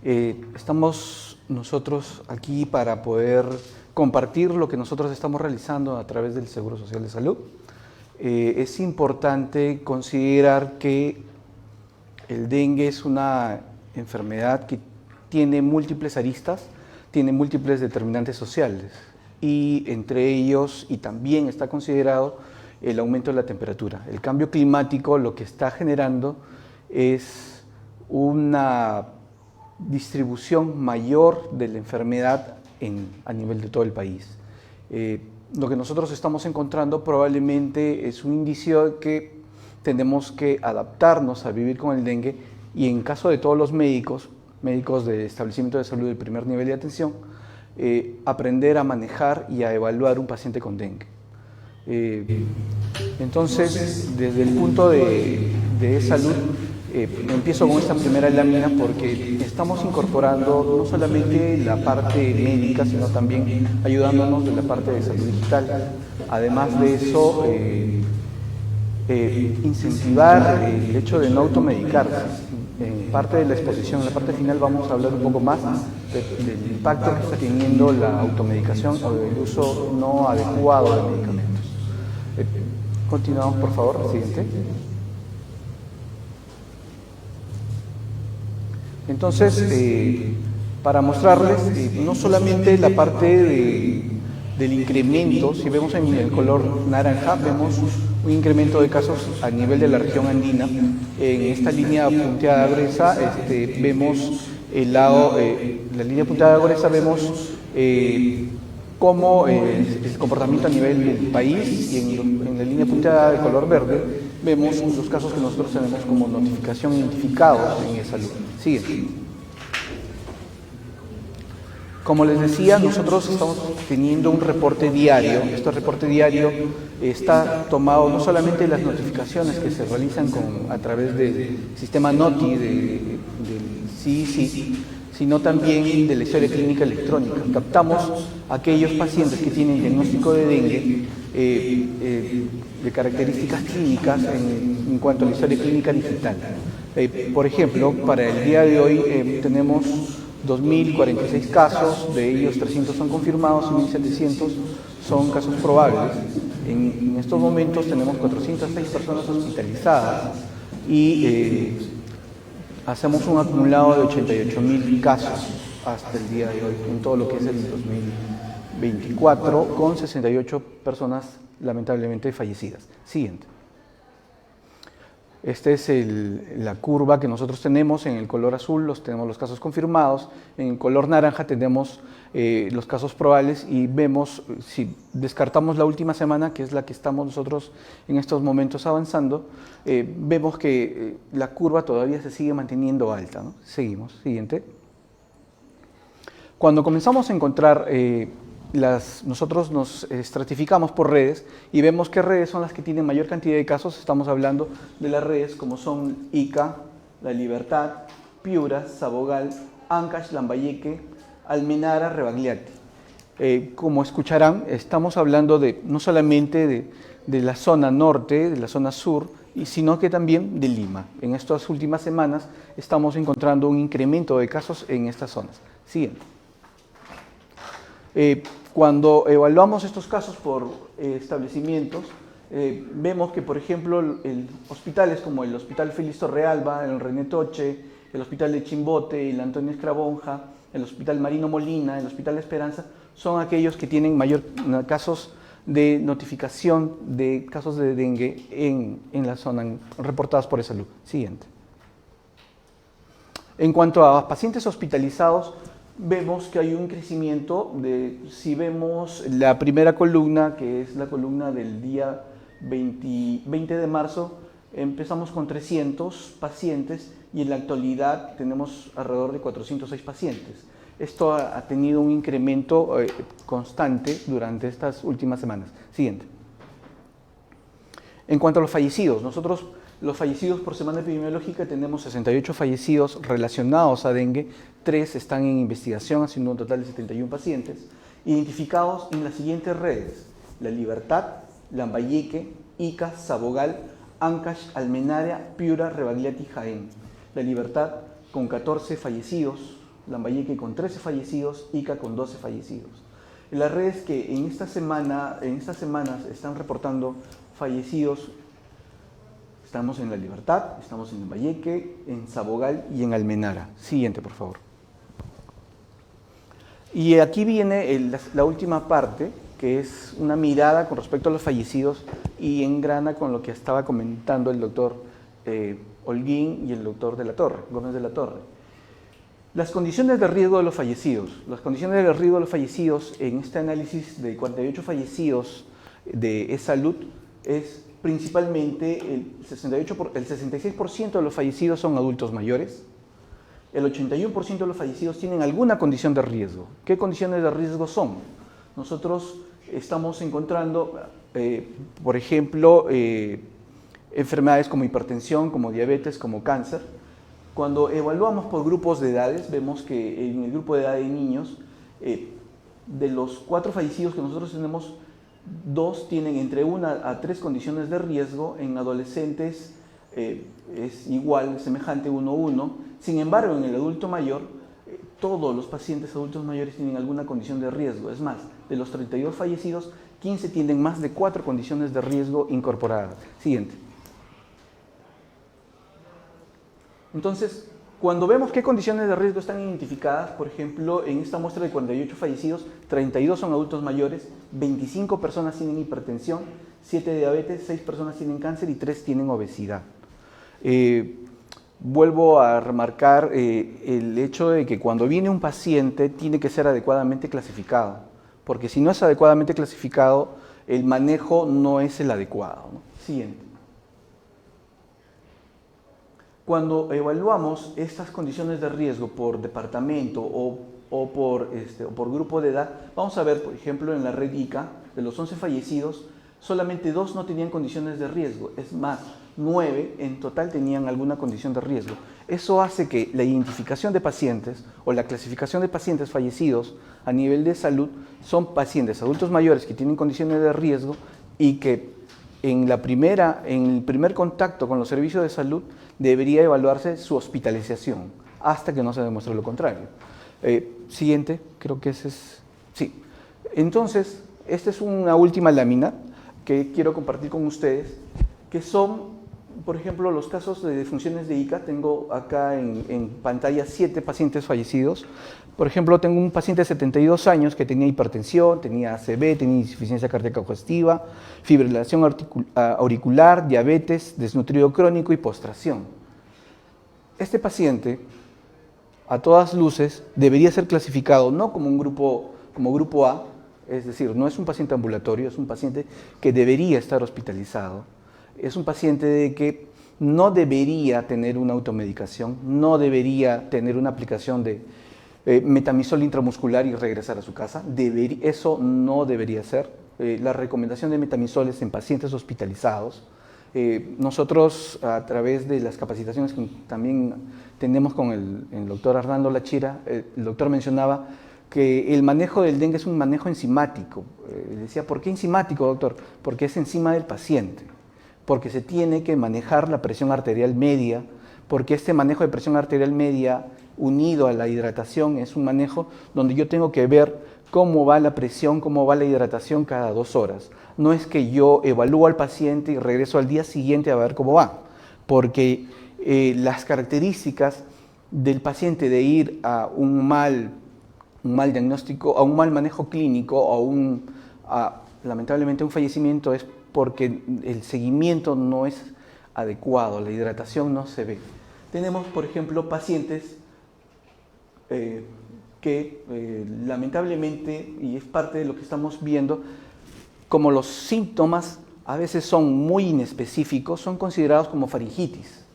Estamos nosotros aquí para poder compartir lo que nosotros estamos realizando a través del Seguro Social de Salud. Es importante considerar que el dengue es una enfermedad que tiene múltiples aristas, tiene múltiples determinantes sociales, y entre ellos, y también está considerado, el aumento de la temperatura. El cambio climático lo que está generando es una distribución mayor de la enfermedad a nivel de todo el país. Lo que nosotros estamos encontrando probablemente es un indicio de que tenemos que adaptarnos a vivir con el dengue, y en caso de todos los médicos de establecimiento de salud del primer nivel de atención, aprender a manejar y a evaluar un paciente con dengue. Entonces, desde el punto de salud, empiezo con esta primera lámina porque estamos incorporando no solamente la parte médica, sino también ayudándonos de la parte de salud digital. Además de eso, incentivar el hecho de no automedicarse. En parte de la exposición, en la parte final, vamos a hablar un poco más del impacto que está teniendo la automedicación o del uso no adecuado de medicamentos. Continuamos, por favor, siguiente. Entonces, para mostrarles no solamente la parte del incremento, si vemos en el color naranja, vemos un incremento de casos a nivel de la región andina. En esta línea punteada gruesa vemos el lado, la línea punteada gruesa vemos cómo el comportamiento a nivel del país, y en la línea punteada de color verde vemos los casos que nosotros tenemos como notificación identificados en salud. Siguiente. Como les decía, nosotros estamos teniendo un reporte diario. Este reporte diario está tomado no solamente de las notificaciones que se realizan a través del sistema NOTI del CIC, sino también de la historia clínica electrónica. Captamos aquellos pacientes que tienen diagnóstico de dengue, de características clínicas en cuanto a la historia clínica digital. Por ejemplo, para el día de hoy tenemos 2.046 casos, de ellos 300 son confirmados y 1.700 son casos probables. En estos momentos tenemos 406 personas hospitalizadas y hacemos un acumulado de 88.000 casos hasta el día de hoy, en todo lo que es el 2024, con 68 personas lamentablemente fallecidas. Siguiente. Esta es la curva que nosotros tenemos. En el color azul tenemos los casos confirmados, en el color naranja tenemos los casos probables, y vemos, si descartamos la última semana, que es la que estamos nosotros en estos momentos avanzando, vemos que la curva todavía se sigue manteniendo alta, ¿no? Seguimos, siguiente. Cuando comenzamos a encontrar, nosotros nos estratificamos por redes y vemos qué redes son las que tienen mayor cantidad de casos. Estamos hablando de las redes como son Ica, La Libertad, Piura, Sabogal, Ancash, Lambayeque, Almenara, Rebagliati. Como escucharán, estamos hablando no solamente de la zona norte, de la zona sur, sino que también de Lima. En estas últimas semanas estamos encontrando un incremento de casos en estas zonas. Siguiente. Cuando evaluamos estos casos por establecimientos, vemos que, por ejemplo, hospitales como el Hospital Félix Torrealba, el René Toche, el Hospital de Chimbote, el Antonio Escravonja, el Hospital Marino Molina, el Hospital Esperanza, son aquellos que tienen mayor casos de notificación de casos de dengue en la zona reportados por Salud. Siguiente. En cuanto a pacientes hospitalizados, vemos que hay un crecimiento si vemos la primera columna, que es la columna del día 20 de marzo, empezamos con 300 pacientes y en la actualidad tenemos alrededor de 406 pacientes. Esto ha tenido un incremento constante durante estas últimas semanas. Siguiente. En cuanto a los fallecidos, nosotros los fallecidos por semana epidemiológica tenemos 68 fallecidos relacionados a dengue, 3 están en investigación, haciendo un total de 71 pacientes, identificados en las siguientes redes: La Libertad, Lambayeque, Ica, Sabogal, Ancash, Almenara, Piura, Rebagliati, Jaén. La Libertad con 14 fallecidos, Lambayeque con 13 fallecidos, Ica con 12 fallecidos. Las redes que en estas semanas están reportando fallecidos: estamos en La Libertad, estamos en Lambayeque, en Sabogal y en Almenara. Siguiente, por favor. Y aquí viene la última parte, que es una mirada con respecto a los fallecidos y engrana con lo que estaba comentando el doctor Holguín y el doctor Gómez de la Torre. Las condiciones de riesgo de los fallecidos. Las condiciones de riesgo de los fallecidos en este análisis de 48 fallecidos de Salud es principalmente el 66% de los fallecidos son adultos mayores, el 81% de los fallecidos tienen alguna condición de riesgo. ¿Qué condiciones de riesgo son? Nosotros estamos encontrando, por ejemplo, enfermedades como hipertensión, como diabetes, como cáncer. Cuando evaluamos por grupos de edades, vemos que en el grupo de edad de niños, de los 4 fallecidos que nosotros tenemos, 2 tienen entre 1 a 3 condiciones de riesgo. En adolescentes es igual, semejante, 1-1. Sin embargo, en el adulto mayor, todos los pacientes adultos mayores tienen alguna condición de riesgo. Es más, de los 32 fallecidos, 15 tienen más de 4 condiciones de riesgo incorporadas. Siguiente. Entonces, cuando vemos qué condiciones de riesgo están identificadas, por ejemplo, en esta muestra de 48 fallecidos, 32 son adultos mayores, 25 personas tienen hipertensión, 7 diabetes, 6 personas tienen cáncer y 3 tienen obesidad. Vuelvo a remarcar el hecho de que cuando viene un paciente tiene que ser adecuadamente clasificado, porque si no es adecuadamente clasificado, el manejo no es el adecuado, ¿no? Siguiente. Cuando evaluamos estas condiciones de riesgo por departamento o por grupo de edad, vamos a ver, por ejemplo, en la red ICA, de los 11 fallecidos, solamente 2 no tenían condiciones de riesgo. Es más, 9 en total tenían alguna condición de riesgo. Eso hace que la identificación de pacientes o la clasificación de pacientes fallecidos a nivel de salud son pacientes adultos mayores que tienen condiciones de riesgo y que en el primer contacto con los servicios de salud debería evaluarse su hospitalización hasta que no se demuestre lo contrario. Siguiente, creo que ese es... Sí. Entonces, esta es una última lámina que quiero compartir con ustedes, que son por ejemplo, los casos de defunciones de ICA, tengo acá en pantalla 7 pacientes fallecidos. Por ejemplo, tengo un paciente de 72 años que tenía hipertensión, tenía ACV, tenía insuficiencia cardíaca congestiva, fibrilación auricular, diabetes, desnutrido crónico y postración. Este paciente, a todas luces, debería ser clasificado no como grupo A, es decir, no es un paciente ambulatorio, es un paciente que debería estar hospitalizado. Es un paciente que no debería tener una automedicación, no debería tener una aplicación de metamisol intramuscular y regresar a su casa. Eso no debería ser. La recomendación de metamisol es en pacientes hospitalizados. Nosotros, a través de las capacitaciones que también tenemos con el doctor Hernando Lachira, el doctor mencionaba que el manejo del dengue es un manejo enzimático. Decía, ¿por qué enzimático, doctor? Porque es enzima del paciente, porque se tiene que manejar la presión arterial media, porque este manejo de presión arterial media unido a la hidratación es un manejo donde yo tengo que ver cómo va la presión, cómo va la hidratación cada 2 horas. No es que yo evalúo al paciente y regreso al día siguiente a ver cómo va, porque las características del paciente de ir a un mal diagnóstico, a un mal manejo clínico o lamentablemente un fallecimiento es porque el seguimiento no es adecuado, la hidratación no se ve. Tenemos, por ejemplo, pacientes que lamentablemente, y es parte de lo que estamos viendo, como los síntomas a veces son muy inespecíficos, son considerados como faringitis.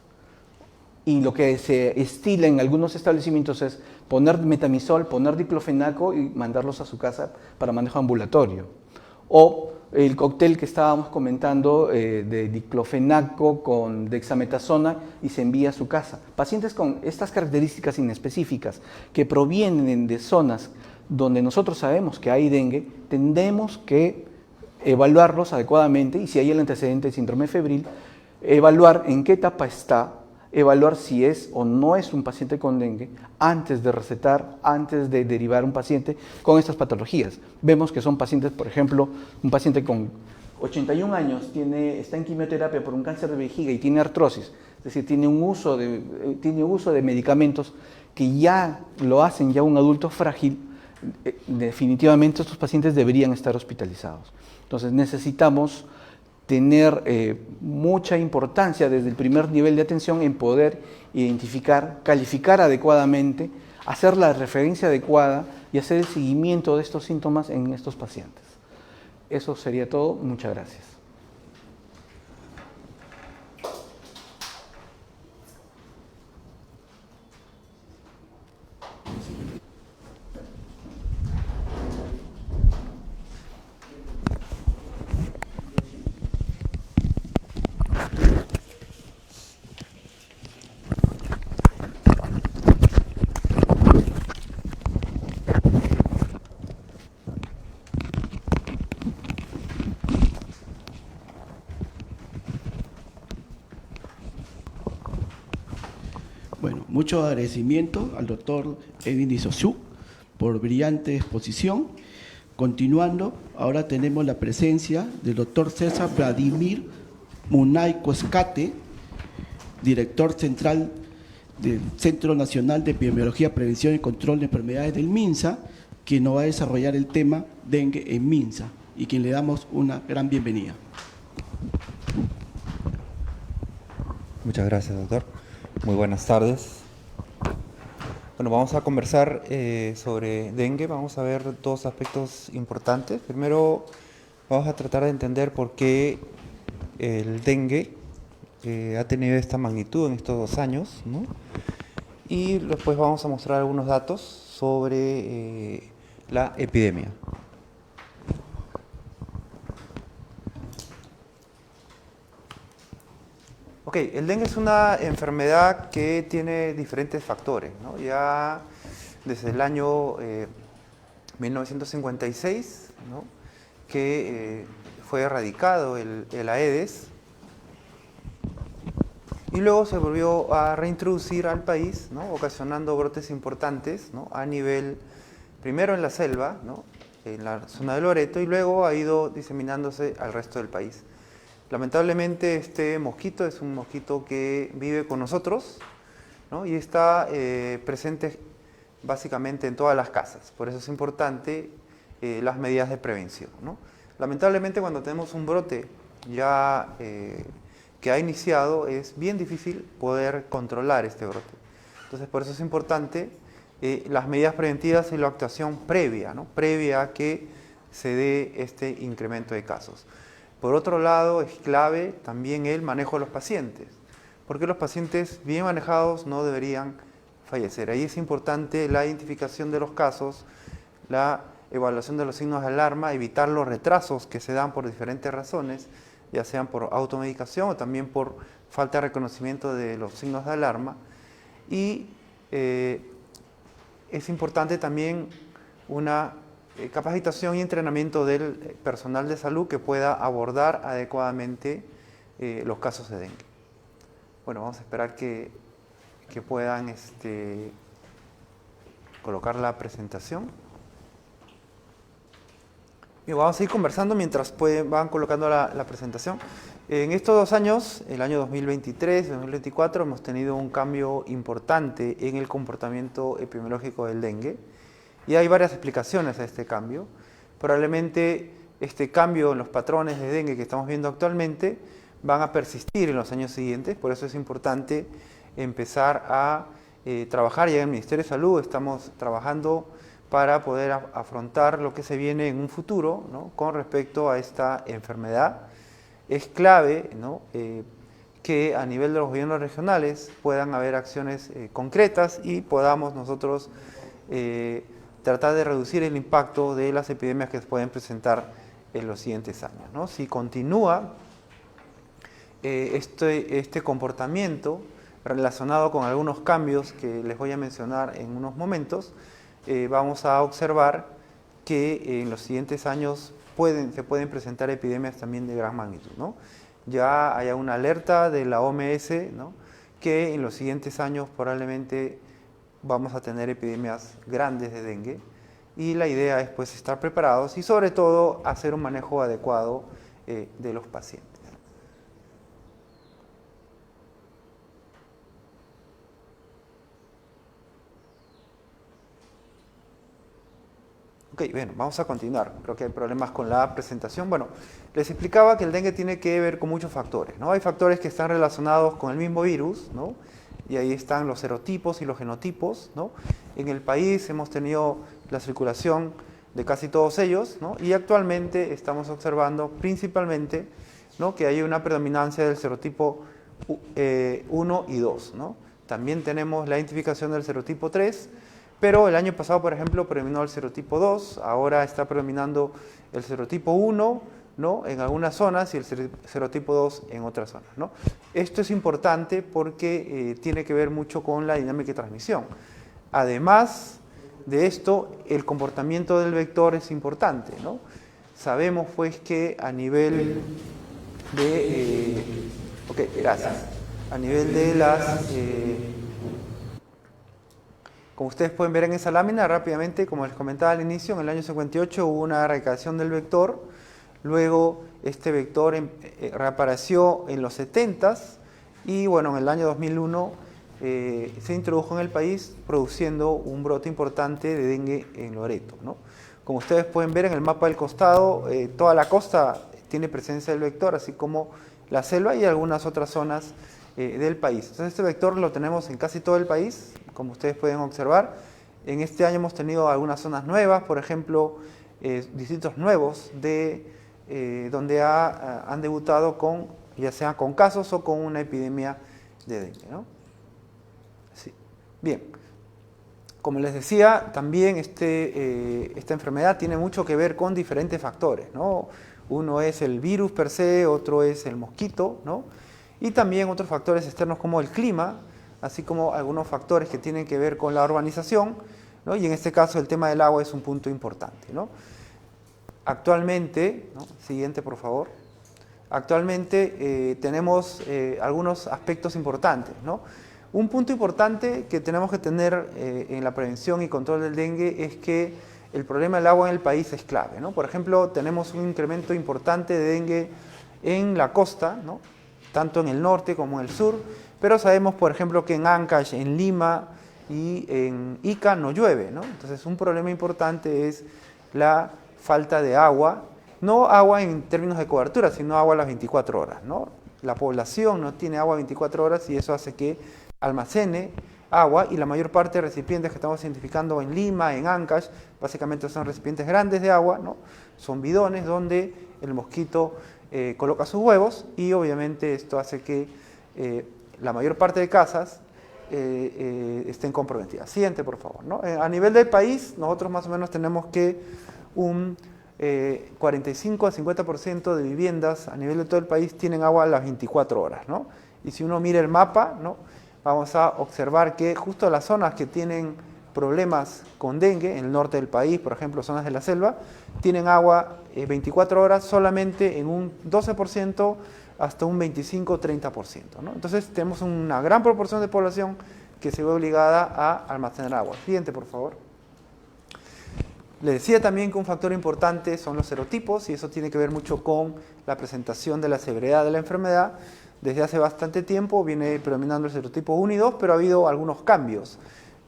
Y lo que se estila en algunos establecimientos es poner metamisol, poner diclofenaco y mandarlos a su casa para manejo ambulatorio. O el cóctel que estábamos comentando de diclofenaco con dexametasona y se envía a su casa. Pacientes con estas características inespecíficas que provienen de zonas donde nosotros sabemos que hay dengue, tendremos que evaluarlos adecuadamente y si hay el antecedente de síndrome febril, evaluar en qué etapa está, evaluar si es o no es un paciente con dengue antes de recetar, antes de derivar un paciente con estas patologías. Vemos que son pacientes, por ejemplo, un paciente con 81 años está en quimioterapia por un cáncer de vejiga y tiene artrosis, es decir, tiene uso de medicamentos que ya lo hacen ya un adulto frágil. Definitivamente estos pacientes deberían estar hospitalizados. Entonces necesitamos tener mucha importancia desde el primer nivel de atención en poder identificar, calificar adecuadamente, hacer la referencia adecuada y hacer el seguimiento de estos síntomas en estos pacientes. Eso sería todo. Muchas gracias. Bueno, mucho agradecimiento al doctor Edwin Isozú por brillante exposición. Continuando, ahora tenemos la presencia del doctor César Vladimir Munay Coscate, director central del Centro Nacional de Epidemiología, Prevención y Control de Enfermedades del MINSA, quien nos va a desarrollar el tema dengue en MINSA y quien le damos una gran bienvenida. Muchas gracias, doctor. Muy buenas tardes. Bueno, vamos a conversar sobre dengue. Vamos a ver 2 aspectos importantes. Primero, vamos a tratar de entender por qué el dengue ha tenido esta magnitud en estos 2 años, ¿no? Y después vamos a mostrar algunos datos sobre la epidemia. Ok, el dengue es una enfermedad que tiene diferentes factores, ¿no? Ya desde el año 1956, ¿no? Que fue erradicado el Aedes y luego se volvió a reintroducir al país, ¿no? Ocasionando brotes importantes, ¿no? A nivel, primero en la selva, ¿no? En la zona de Loreto, y luego ha ido diseminándose al resto del país. Lamentablemente este mosquito es un mosquito que vive con nosotros, ¿no? Y está presente básicamente en todas las casas. Por eso es importante las medidas de prevención, ¿no? Lamentablemente cuando tenemos un brote ya que ha iniciado, es bien difícil poder controlar este brote. Entonces por eso es importante las medidas preventivas y la actuación previa, ¿no? Previa a que se dé este incremento de casos. Por otro lado, es clave también el manejo de los pacientes, porque los pacientes bien manejados no deberían fallecer. Ahí es importante la identificación de los casos, la evaluación de los signos de alarma, evitar los retrasos que se dan por diferentes razones, ya sean por automedicación o también por falta de reconocimiento de los signos de alarma. Y es importante también una capacitación y entrenamiento del personal de salud que pueda abordar adecuadamente los casos de dengue. Bueno, vamos a esperar que puedan colocar la presentación. Y vamos a ir conversando mientras van colocando la presentación. En estos 2 años, el año 2023 y 2024, hemos tenido un cambio importante en el comportamiento epidemiológico del dengue. Y hay varias explicaciones a este cambio. Probablemente este cambio en los patrones de dengue que estamos viendo actualmente van a persistir en los años siguientes. Por eso es importante empezar a trabajar. Ya en el Ministerio de Salud estamos trabajando para poder afrontar lo que se viene en un futuro, ¿no? Con respecto a esta enfermedad. Es clave, ¿no? Que a nivel de los gobiernos regionales puedan haber acciones concretas y podamos nosotros tratar de reducir el impacto de las epidemias que se pueden presentar en los siguientes años, ¿no? Si continúa este comportamiento relacionado con algunos cambios que les voy a mencionar en unos momentos, vamos a observar que en los siguientes años se pueden presentar epidemias también de gran magnitud, ¿no? Ya hay una alerta de la OMS, ¿no? Que en los siguientes años probablemente vamos a tener epidemias grandes de dengue y la idea es pues estar preparados y sobre todo hacer un manejo adecuado de los pacientes. Ok, bueno, vamos a continuar. Creo que hay problemas con la presentación. Bueno, les explicaba que el dengue tiene que ver con muchos factores, ¿no? Hay factores que están relacionados con el mismo virus, ¿no? Y ahí están los serotipos y los genotipos, ¿no? En el país hemos tenido la circulación de casi todos ellos, ¿no? Y actualmente estamos observando principalmente, ¿no? Que hay una predominancia del serotipo 1 y 2, ¿no? También tenemos la identificación del serotipo 3, pero el año pasado, por ejemplo, predominó el serotipo 2, ahora está predominando el serotipo 1, ¿no? En algunas zonas y el serotipo 2 en otras zonas, ¿no? Esto es importante porque tiene que ver mucho con la dinámica de transmisión. Además de esto, el comportamiento del vector es importante, ¿no? Sabemos pues que a nivel de... ok, gracias. A nivel de las... como ustedes pueden ver en esa lámina, rápidamente, como les comentaba al inicio, en el año 58 hubo una erradicación del vector. Luego este vector reapareció en los 70s y bueno, en el año 2001 se introdujo en el país produciendo un brote importante de dengue en Loreto, ¿no? Como ustedes pueden ver en el mapa del costado, toda la costa tiene presencia del vector, así como la selva y algunas otras zonas del país. Entonces este vector lo tenemos en casi todo el país, como ustedes pueden observar. En este año hemos tenido algunas zonas nuevas, por ejemplo, distritos nuevos donde han debutado con, ya sea con casos o con una epidemia de dengue, ¿no? Sí. Bien, como les decía, también esta enfermedad tiene mucho que ver con diferentes factores, ¿no? Uno es el virus per se, otro es el mosquito, ¿no? Y también otros factores externos como el clima, así como algunos factores que tienen que ver con la urbanización, ¿no? Y en este caso el tema del agua es un punto importante, ¿no? Actualmente, ¿no? Siguiente por favor, actualmente tenemos algunos aspectos importantes, ¿no? Un punto importante que tenemos que tener en la prevención y control del dengue es que el problema del agua en el país es clave, ¿no? Por ejemplo, tenemos un incremento importante de dengue en la costa, ¿no? Tanto en el norte como en el sur, pero sabemos, por ejemplo, que en Ancash, en Lima y en Ica no llueve, ¿no? Entonces, un problema importante es la falta de agua, no agua en términos de cobertura, sino agua a las 24 horas, ¿no? La población no tiene agua 24 horas y eso hace que almacene agua, y la mayor parte de recipientes que estamos identificando en Lima, en Ancash, básicamente son recipientes grandes de agua, ¿no? Son bidones donde el mosquito coloca sus huevos, y obviamente esto hace que la mayor parte de casas estén comprometidas. Siguiente, por favor, ¿no? A nivel del país, nosotros más o menos tenemos que un 45 a 50% de viviendas a nivel de todo el país tienen agua a las 24 horas, ¿no? Y si uno mira el mapa, ¿no?, vamos a observar que justo las zonas que tienen problemas con dengue, en el norte del país, por ejemplo, zonas de la selva, tienen agua 24 horas solamente en un 12% hasta un 25-30%, ¿no? Entonces tenemos una gran proporción de población que se ve obligada a almacenar agua. Siguiente, por favor. Les decía también que un factor importante son los serotipos, y eso tiene que ver mucho con la presentación de la severidad de la enfermedad. Desde hace bastante tiempo viene predominando el serotipo 1 y 2, pero ha habido algunos cambios,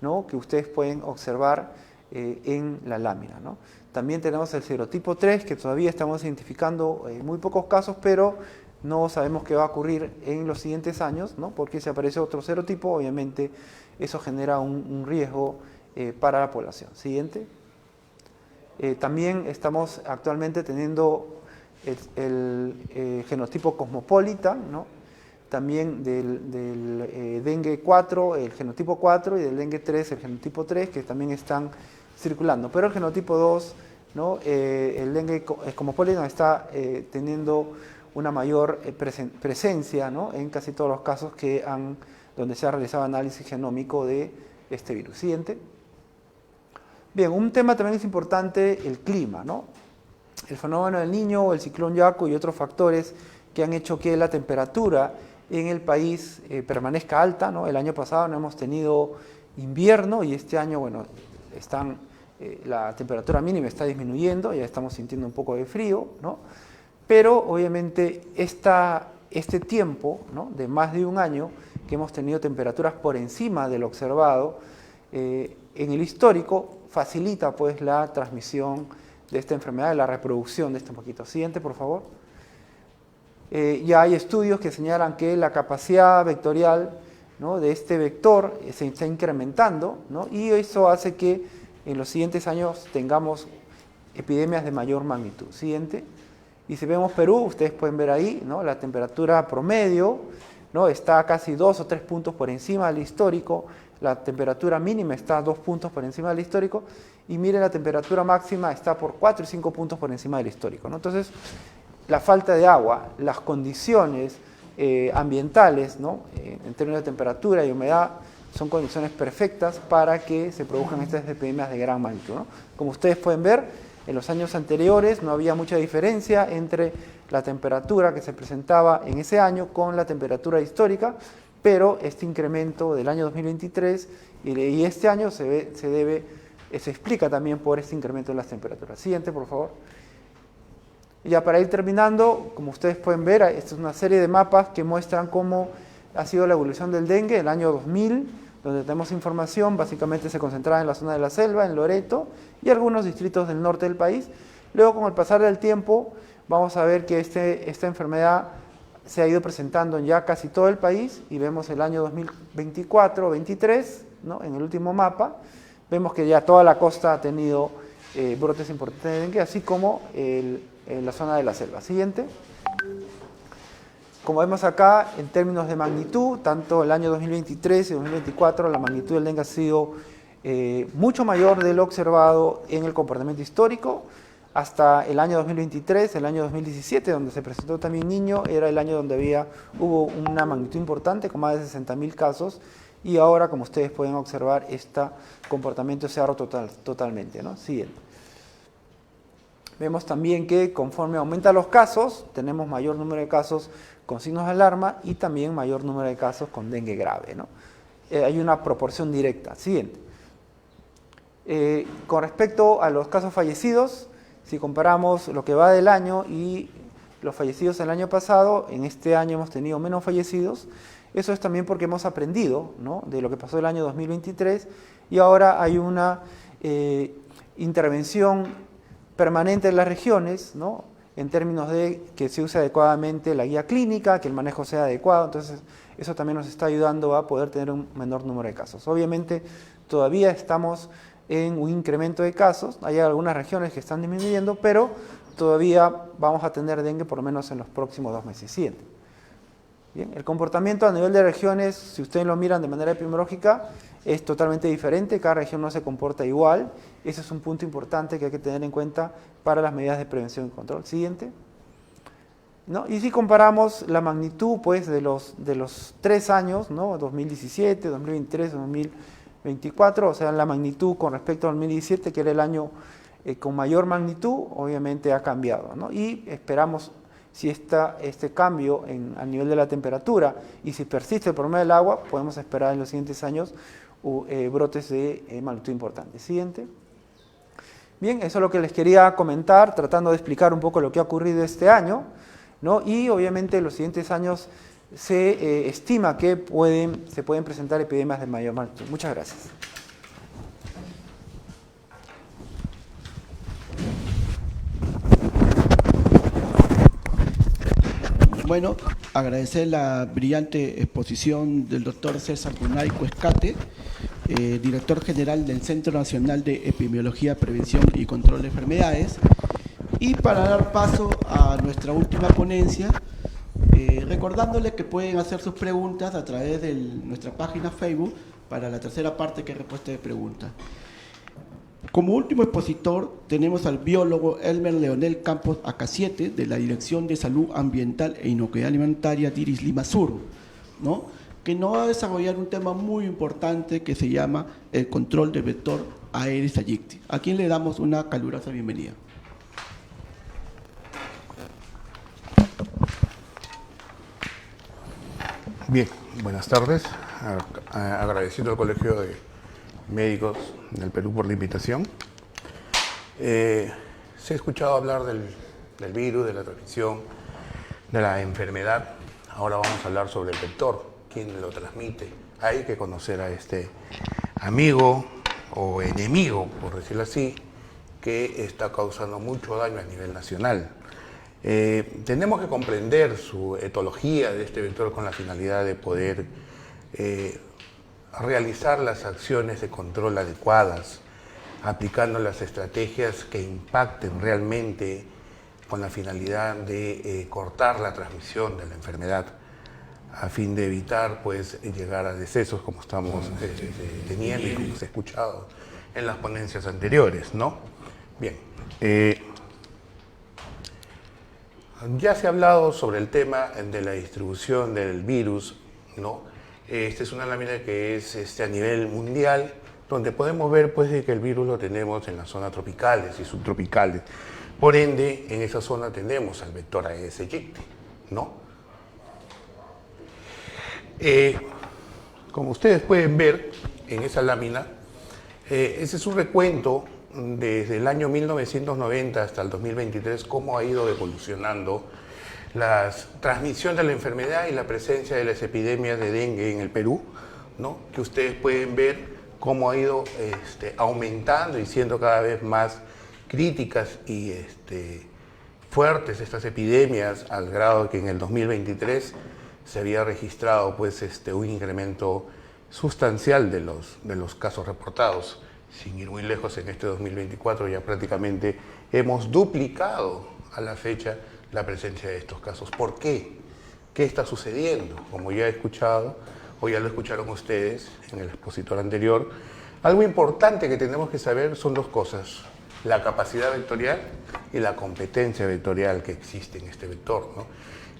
¿no?, que ustedes pueden observar en la lámina, ¿no? También tenemos el serotipo 3, que todavía estamos identificando muy pocos casos, pero no sabemos qué va a ocurrir en los siguientes años, ¿no?, porque si aparece otro serotipo, obviamente eso genera un riesgo para la población. Siguiente. También estamos actualmente teniendo el genotipo cosmopolita, ¿no?, también del dengue 4, el genotipo 4, y del dengue 3, el genotipo 3, que también están circulando. Pero el genotipo 2, ¿no?, el dengue cosmopolita está teniendo una mayor presencia, ¿no?, en casi todos los casos donde se ha realizado análisis genómico de este virus. Siguiente. Bien, un tema también es importante, el clima, ¿no? El fenómeno del Niño, el ciclón Yaku y otros factores que han hecho que la temperatura en el país permanezca alta, ¿no? El año pasado no hemos tenido invierno, y este año, bueno, la temperatura mínima está disminuyendo, ya estamos sintiendo un poco de frío, ¿no? Pero obviamente este tiempo, ¿no?, de más de un año que hemos tenido temperaturas por encima de lo observado en el histórico, facilita pues la transmisión de esta enfermedad, la reproducción de este mosquito. Siguiente, por favor. Ya hay estudios que señalan que la capacidad vectorial, ¿no?, de este vector se está incrementando, ¿no?, y eso hace que en los siguientes años tengamos epidemias de mayor magnitud. Siguiente. Y si vemos Perú, ustedes pueden ver ahí, ¿no?, la temperatura promedio, ¿no?, está casi 2 o 3 puntos por encima del histórico, la temperatura mínima está 2 puntos por encima del histórico, y miren, la temperatura máxima está por 4 y 5 puntos por encima del histórico, ¿no? Entonces, la falta de agua, las condiciones ambientales, ¿no?, en términos de temperatura y humedad, son condiciones perfectas para que se produzcan estas epidemias de gran magnitud, ¿no? Como ustedes pueden ver, en los años anteriores no había mucha diferencia entre la temperatura que se presentaba en ese año con la temperatura histórica, pero este incremento del año 2023 y este año se explica también por este incremento en las temperaturas. Siguiente, por favor. Y ya para ir terminando, como ustedes pueden ver, esta es una serie de mapas que muestran cómo ha sido la evolución del dengue en el año 2000, donde tenemos información, básicamente se concentraba en la zona de la selva, en Loreto y algunos distritos del norte del país. Luego, con el pasar del tiempo, vamos a ver que esta enfermedad se ha ido presentando en ya casi todo el país, y vemos el año 2024-23, ¿no?, en el último mapa, vemos que ya toda la costa ha tenido brotes importantes de dengue, así como en la zona de la selva. Siguiente. Como vemos acá, en términos de magnitud, tanto el año 2023 y 2024, la magnitud del dengue ha sido mucho mayor de lo observado en el comportamiento histórico. Hasta el año 2023, el año 2017, donde se presentó también Niño, era el año donde hubo una magnitud importante, con más de 60.000 casos, y ahora, como ustedes pueden observar, este comportamiento se ha roto totalmente, ¿no? Siguiente. Vemos también que conforme aumentan los casos, tenemos mayor número de casos con signos de alarma y también mayor número de casos con dengue grave, ¿no? Hay una proporción directa. Siguiente. Con respecto a los casos fallecidos, si comparamos lo que va del año y los fallecidos el año pasado, en este año hemos tenido menos fallecidos. Eso es también porque hemos aprendido, ¿no?, de lo que pasó el año 2023 y ahora hay una intervención permanente en las regiones, ¿no?, en términos de que se use adecuadamente la guía clínica, que el manejo sea adecuado. Entonces eso también nos está ayudando a poder tener un menor número de casos. Obviamente todavía estamos en un incremento de casos, hay algunas regiones que están disminuyendo, pero todavía vamos a tener dengue por lo menos en los próximos 2 meses siguientes. Bien, el comportamiento a nivel de regiones, si ustedes lo miran de manera epidemiológica, es totalmente diferente, cada región no se comporta igual. Ese es un punto importante que hay que tener en cuenta para las medidas de prevención y control. Siguiente. ¿No? Y si comparamos la magnitud, pues, de los 3 años, ¿no?, 2017, 2023, 2024, o sea, la magnitud con respecto al 2017, que era el año con mayor magnitud, obviamente ha cambiado, ¿no? Y esperamos, si este cambio a nivel de la temperatura y si persiste el problema del agua, podemos esperar en los siguientes años brotes de magnitud importante. Siguiente. Bien, eso es lo que les quería comentar, tratando de explicar un poco lo que ha ocurrido este año, ¿no? Y obviamente en los siguientes años se estima que se pueden presentar epidemias de mayor magnitud. Muchas gracias. Bueno, agradecer la brillante exposición del doctor César Punaico Escate, director general del Centro Nacional de Epidemiología, Prevención y Control de Enfermedades. Y para dar paso a nuestra última ponencia, recordándoles que pueden hacer sus preguntas a través de nuestra página Facebook para la tercera parte, que es respuesta de preguntas. Como último expositor tenemos al biólogo Elmer Leonel Campos Acasiete, de la Dirección de Salud Ambiental e Inocuidad Alimentaria DIRIS Lima Sur, ¿no?, que nos va a desarrollar un tema muy importante que se llama el control del vector Aedes aegypti, a quien le damos una calurosa bienvenida. Bien, buenas tardes. Agradeciendo al Colegio de Médicos del Perú por la invitación. Se ha escuchado hablar del virus, de la transmisión, de la enfermedad. Ahora vamos a hablar sobre el vector, quién lo transmite. Hay que conocer a este amigo o enemigo, por decirlo así, que está causando mucho daño a nivel nacional. Tenemos que comprender su etología de este vector con la finalidad de poder realizar las acciones de control adecuadas, aplicando las estrategias que impacten realmente con la finalidad de cortar la transmisión de la enfermedad, a fin de evitar, pues, llegar a decesos como estamos teniendo y como se ha escuchado en las ponencias anteriores, ¿no? Bien. Ya se ha hablado sobre el tema de la distribución del virus, ¿no? Esta es una lámina que es a nivel mundial, donde podemos ver, pues, de que el virus lo tenemos en las zonas tropicales y subtropicales. Por ende, en esa zona tenemos al vector Aedes aegypti, ¿no? Como ustedes pueden ver en esa lámina, ese es un recuento desde el año 1990 hasta el 2023, cómo ha ido evolucionando la transmisión de la enfermedad y la presencia de las epidemias de dengue en el Perú, ¿no? Que ustedes pueden ver cómo ha ido aumentando y siendo cada vez más críticas y fuertes estas epidemias, al grado que en el 2023 se había registrado, pues, un incremento sustancial de los casos reportados. Sin ir muy lejos, en este 2024 ya prácticamente hemos duplicado a la fecha la presencia de estos casos. ¿Por qué? ¿Qué está sucediendo? Como ya he escuchado, o ya lo escucharon ustedes en el expositor anterior, algo importante que tenemos que saber son dos cosas: la capacidad vectorial y la competencia vectorial que existe en este vector, ¿no?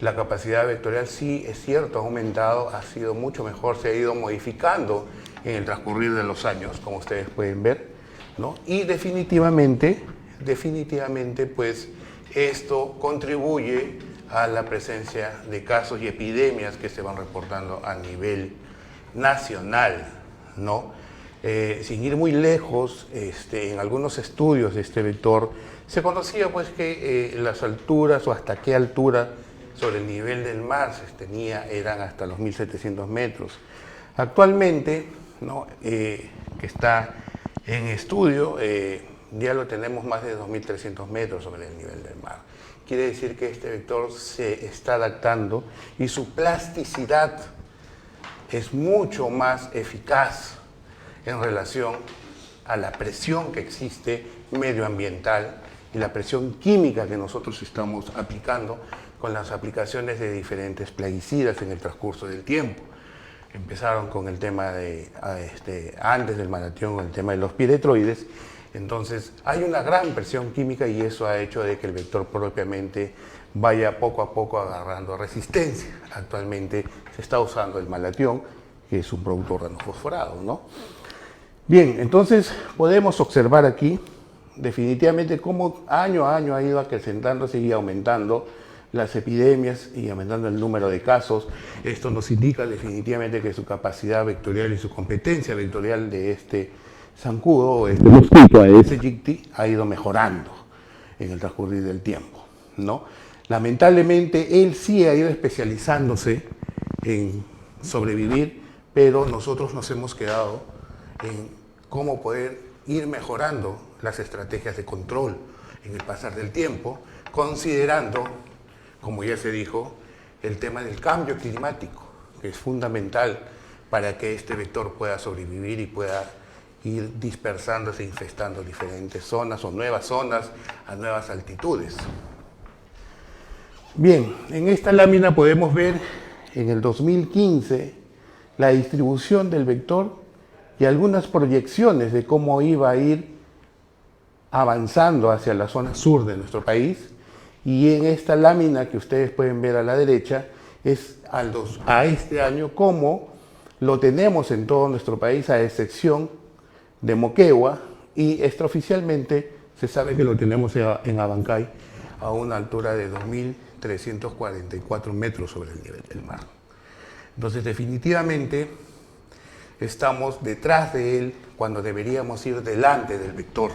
La capacidad vectorial, sí, es cierto, ha aumentado, ha sido mucho mejor, se ha ido modificando en el transcurrir de los años, como ustedes pueden ver, ¿no? Y definitivamente, pues, esto contribuye a la presencia de casos y epidemias que se van reportando a nivel nacional, ¿no? sin ir muy lejos, en algunos estudios de este vector, se conocía pues que las alturas o hasta qué altura sobre el nivel del mar se tenía eran hasta los 1700 metros. Actualmente, ¿no? Que está en estudio, ya lo tenemos más de 2300 metros sobre el nivel del mar. Quiere decir que este vector se está adaptando y su plasticidad es mucho más eficaz en relación a la presión que existe medioambiental y la presión química que nosotros estamos aplicando con las aplicaciones de diferentes plaguicidas en el transcurso del tiempo. Empezaron con el tema de, antes del Maratón, con el tema de los piretroides. Entonces hay una gran presión química y eso ha hecho de que el vector propiamente vaya poco a poco agarrando resistencia. Actualmente se está usando el malatión, que es un producto organofosforado, ¿no? Bien, entonces podemos observar aquí definitivamente cómo año a año ha ido acrecentándose y aumentando las epidemias y aumentando el número de casos. Esto nos indica definitivamente que su capacidad vectorial y su competencia vectorial de este zancudo o este mosquito Aedes aegypti ha ido mejorando en el transcurrir del tiempo, ¿no? Lamentablemente él sí ha ido especializándose en sobrevivir, pero nosotros nos hemos quedado en cómo poder ir mejorando las estrategias de control en el pasar del tiempo, considerando, como ya se dijo, el tema del cambio climático, que es fundamental para que este vector pueda sobrevivir y pueda ir dispersándose, infestando diferentes zonas o nuevas zonas a nuevas altitudes. Bien, en esta lámina podemos ver en el 2015 la distribución del vector y algunas proyecciones de cómo iba a ir avanzando hacia la zona sur de nuestro país. Y en esta lámina que ustedes pueden ver a la derecha es a este año cómo lo tenemos en todo nuestro país, a excepción de Moquegua, y extraoficialmente se sabe que lo tenemos en Abancay a una altura de 2.344 metros sobre el nivel del mar. Entonces definitivamente estamos detrás de él cuando deberíamos ir delante del vector,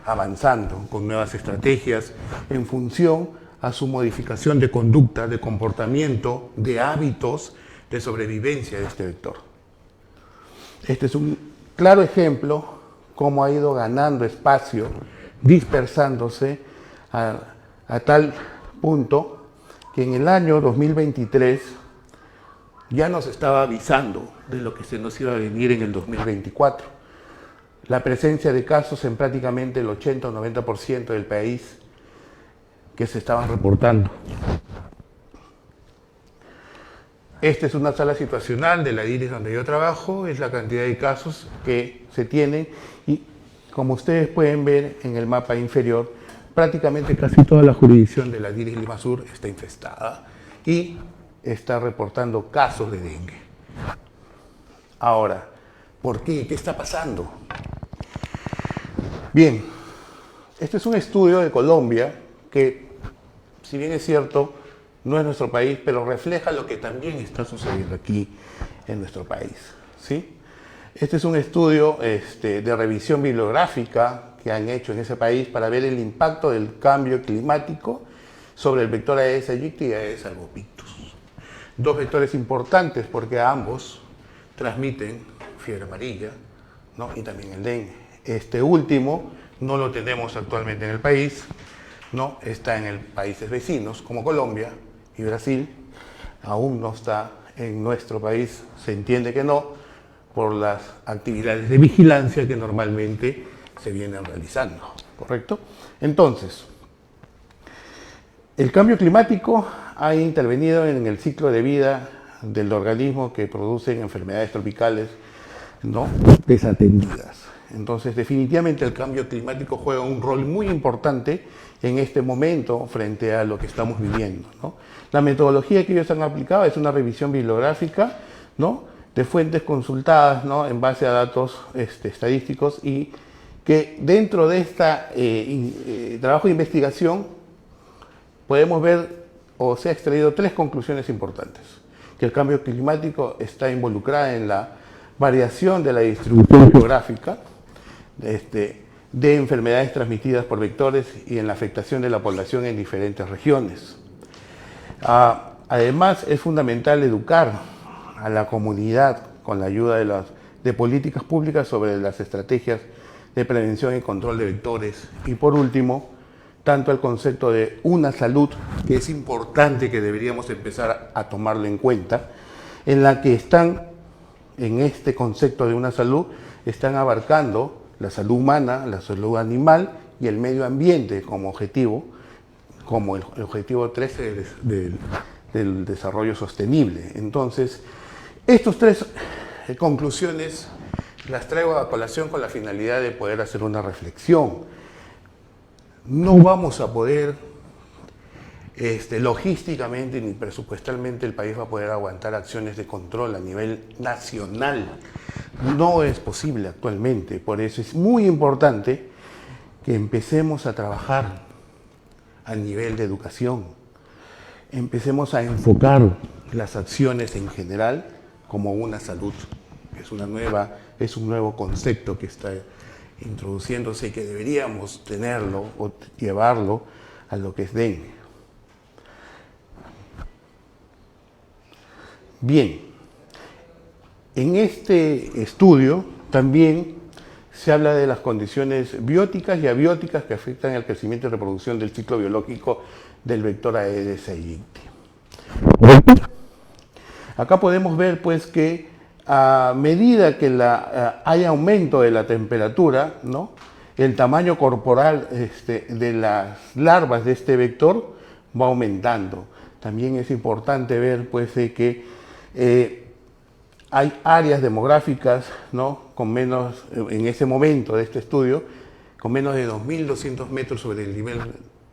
avanzando con nuevas estrategias en función a su modificación de conducta, de comportamiento, de hábitos de sobrevivencia de este vector. Este es un claro ejemplo cómo ha ido ganando espacio, dispersándose a tal punto que en el año 2023 ya nos estaba avisando de lo que se nos iba a venir en el 2024. La presencia de casos en prácticamente el 80 o 90% del país que se estaban reportando. Esta es una sala situacional de la IRIS donde yo trabajo, es la cantidad de casos que se tienen y como ustedes pueden ver en el mapa inferior, prácticamente casi toda la jurisdicción de la IRIS Lima Sur está infestada y está reportando casos de dengue. Ahora, ¿por qué? ¿Qué está pasando? Bien, este es un estudio de Colombia que, si bien es cierto, no es nuestro país, pero refleja lo que también está sucediendo aquí en nuestro país, ¿sí? Este es un estudio de revisión bibliográfica que han hecho en ese país para ver el impacto del cambio climático sobre el vector Aedes aegypti y Aedes albopictus. Dos vectores importantes porque ambos transmiten fiebre amarilla, ¿no? Y también el dengue. Este último no lo tenemos actualmente en el país, ¿no? Está en países vecinos como Colombia y Brasil, aún no está en nuestro país, se entiende que no, por las actividades de vigilancia que normalmente se vienen realizando, ¿correcto? Entonces, el cambio climático ha intervenido en el ciclo de vida del organismo que producen enfermedades tropicales, ¿no? Desatendidas. Entonces, definitivamente el cambio climático juega un rol muy importante en este momento frente a lo que estamos viviendo, ¿no? La metodología que ellos han aplicado es una revisión bibliográfica, ¿no? De fuentes consultadas, ¿no? En base a datos estadísticos y que dentro de este trabajo de investigación podemos ver o se ha extraído tres conclusiones importantes. Que el cambio climático está involucrado en la variación de la distribución geográfica, de enfermedades transmitidas por vectores y en la afectación de la población en diferentes regiones. Además, es fundamental educar a la comunidad con la ayuda de políticas públicas sobre las estrategias de prevención y control de vectores. Y por último, tanto el concepto de una salud, que es importante, que deberíamos empezar a tomarlo en cuenta, en la que en este concepto de una salud, están abarcando la salud humana, la salud animal y el medio ambiente como objetivo, como el objetivo 13 del desarrollo sostenible. Entonces, estas tres conclusiones las traigo a colación con la finalidad de poder hacer una reflexión. No vamos a poder, logísticamente ni presupuestalmente, el país va a poder aguantar acciones de control a nivel nacional. No es posible actualmente. Por eso es muy importante que empecemos a trabajar a nivel de educación. Empecemos a enfocar las acciones en general como una salud. Es un nuevo concepto que está introduciéndose y que deberíamos tenerlo o llevarlo a lo que es dengue. Bien, en este estudio también se habla de las condiciones bióticas y abióticas que afectan el crecimiento y reproducción del ciclo biológico del vector Aedes aegypti. Acá podemos ver pues que a medida que hay aumento de la temperatura, ¿no?, el tamaño corporal de las larvas de este vector va aumentando. También es importante ver pues que hay áreas demográficas, ¿no?, con menos, en ese momento de este estudio, con menos de 2.200 metros sobre el nivel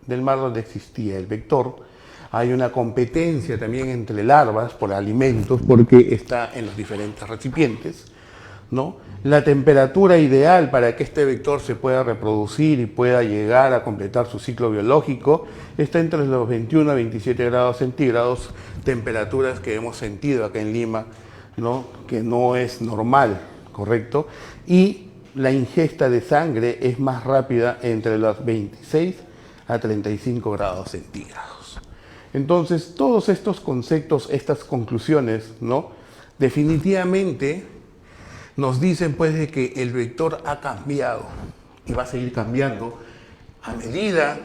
del mar donde existía el vector. Hay una competencia también entre larvas por alimentos porque está en los diferentes recipientes, ¿no? La temperatura ideal para que este vector se pueda reproducir y pueda llegar a completar su ciclo biológico está entre los 21 a 27 grados centígrados, temperaturas que hemos sentido acá en Lima, ¿no?, que no es normal, ¿correcto? Y la ingesta de sangre es más rápida entre los 26 a 35 grados centígrados. Entonces, todos estos conceptos, estas conclusiones, ¿no?, definitivamente nos dicen pues de que el vector ha cambiado y va a seguir cambiando a medida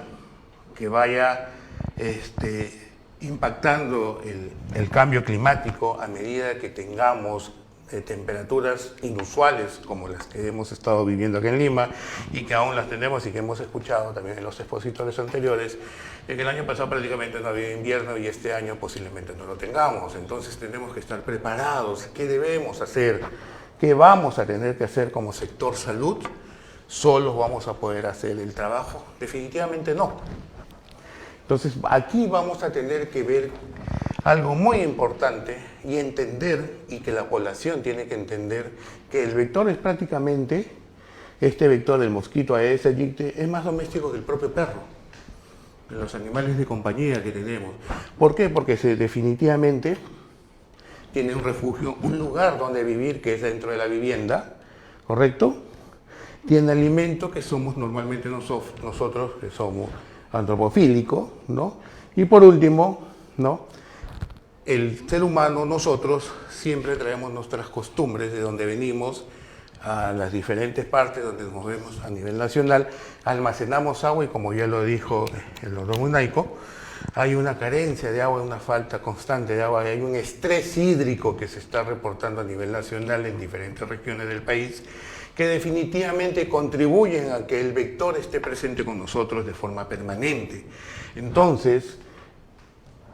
que vaya impactando el cambio climático, a medida que tengamos temperaturas inusuales como las que hemos estado viviendo aquí en Lima y que aún las tenemos y que hemos escuchado también en los expositores anteriores, de que el año pasado prácticamente no había invierno y este año posiblemente no lo tengamos. Entonces tenemos que estar preparados. ¿Qué debemos hacer? ¿Qué vamos a tener que hacer como sector salud? ¿Solos vamos a poder hacer el trabajo? Definitivamente no. Entonces aquí vamos a tener que ver algo muy importante y entender, y que la población tiene que entender, que el vector es prácticamente, este vector del mosquito Aedes aegypti es más doméstico que el propio perro, de los animales de compañía que tenemos. ¿Por qué? Porque definitivamente tiene un refugio, un lugar donde vivir, que es dentro de la vivienda, ¿correcto? Tiene alimento, que somos normalmente nosotros, que somos antropofílicos, ¿no? Y por último, ¿no?, el ser humano, nosotros, siempre traemos nuestras costumbres de donde venimos a las diferentes partes donde nos movemos a nivel nacional, almacenamos agua y, como ya lo dijo el doctor Munaico, hay una carencia de agua, una falta constante de agua, hay un estrés hídrico que se está reportando a nivel nacional en diferentes regiones del país, que definitivamente contribuyen a que el vector esté presente con nosotros de forma permanente. Entonces,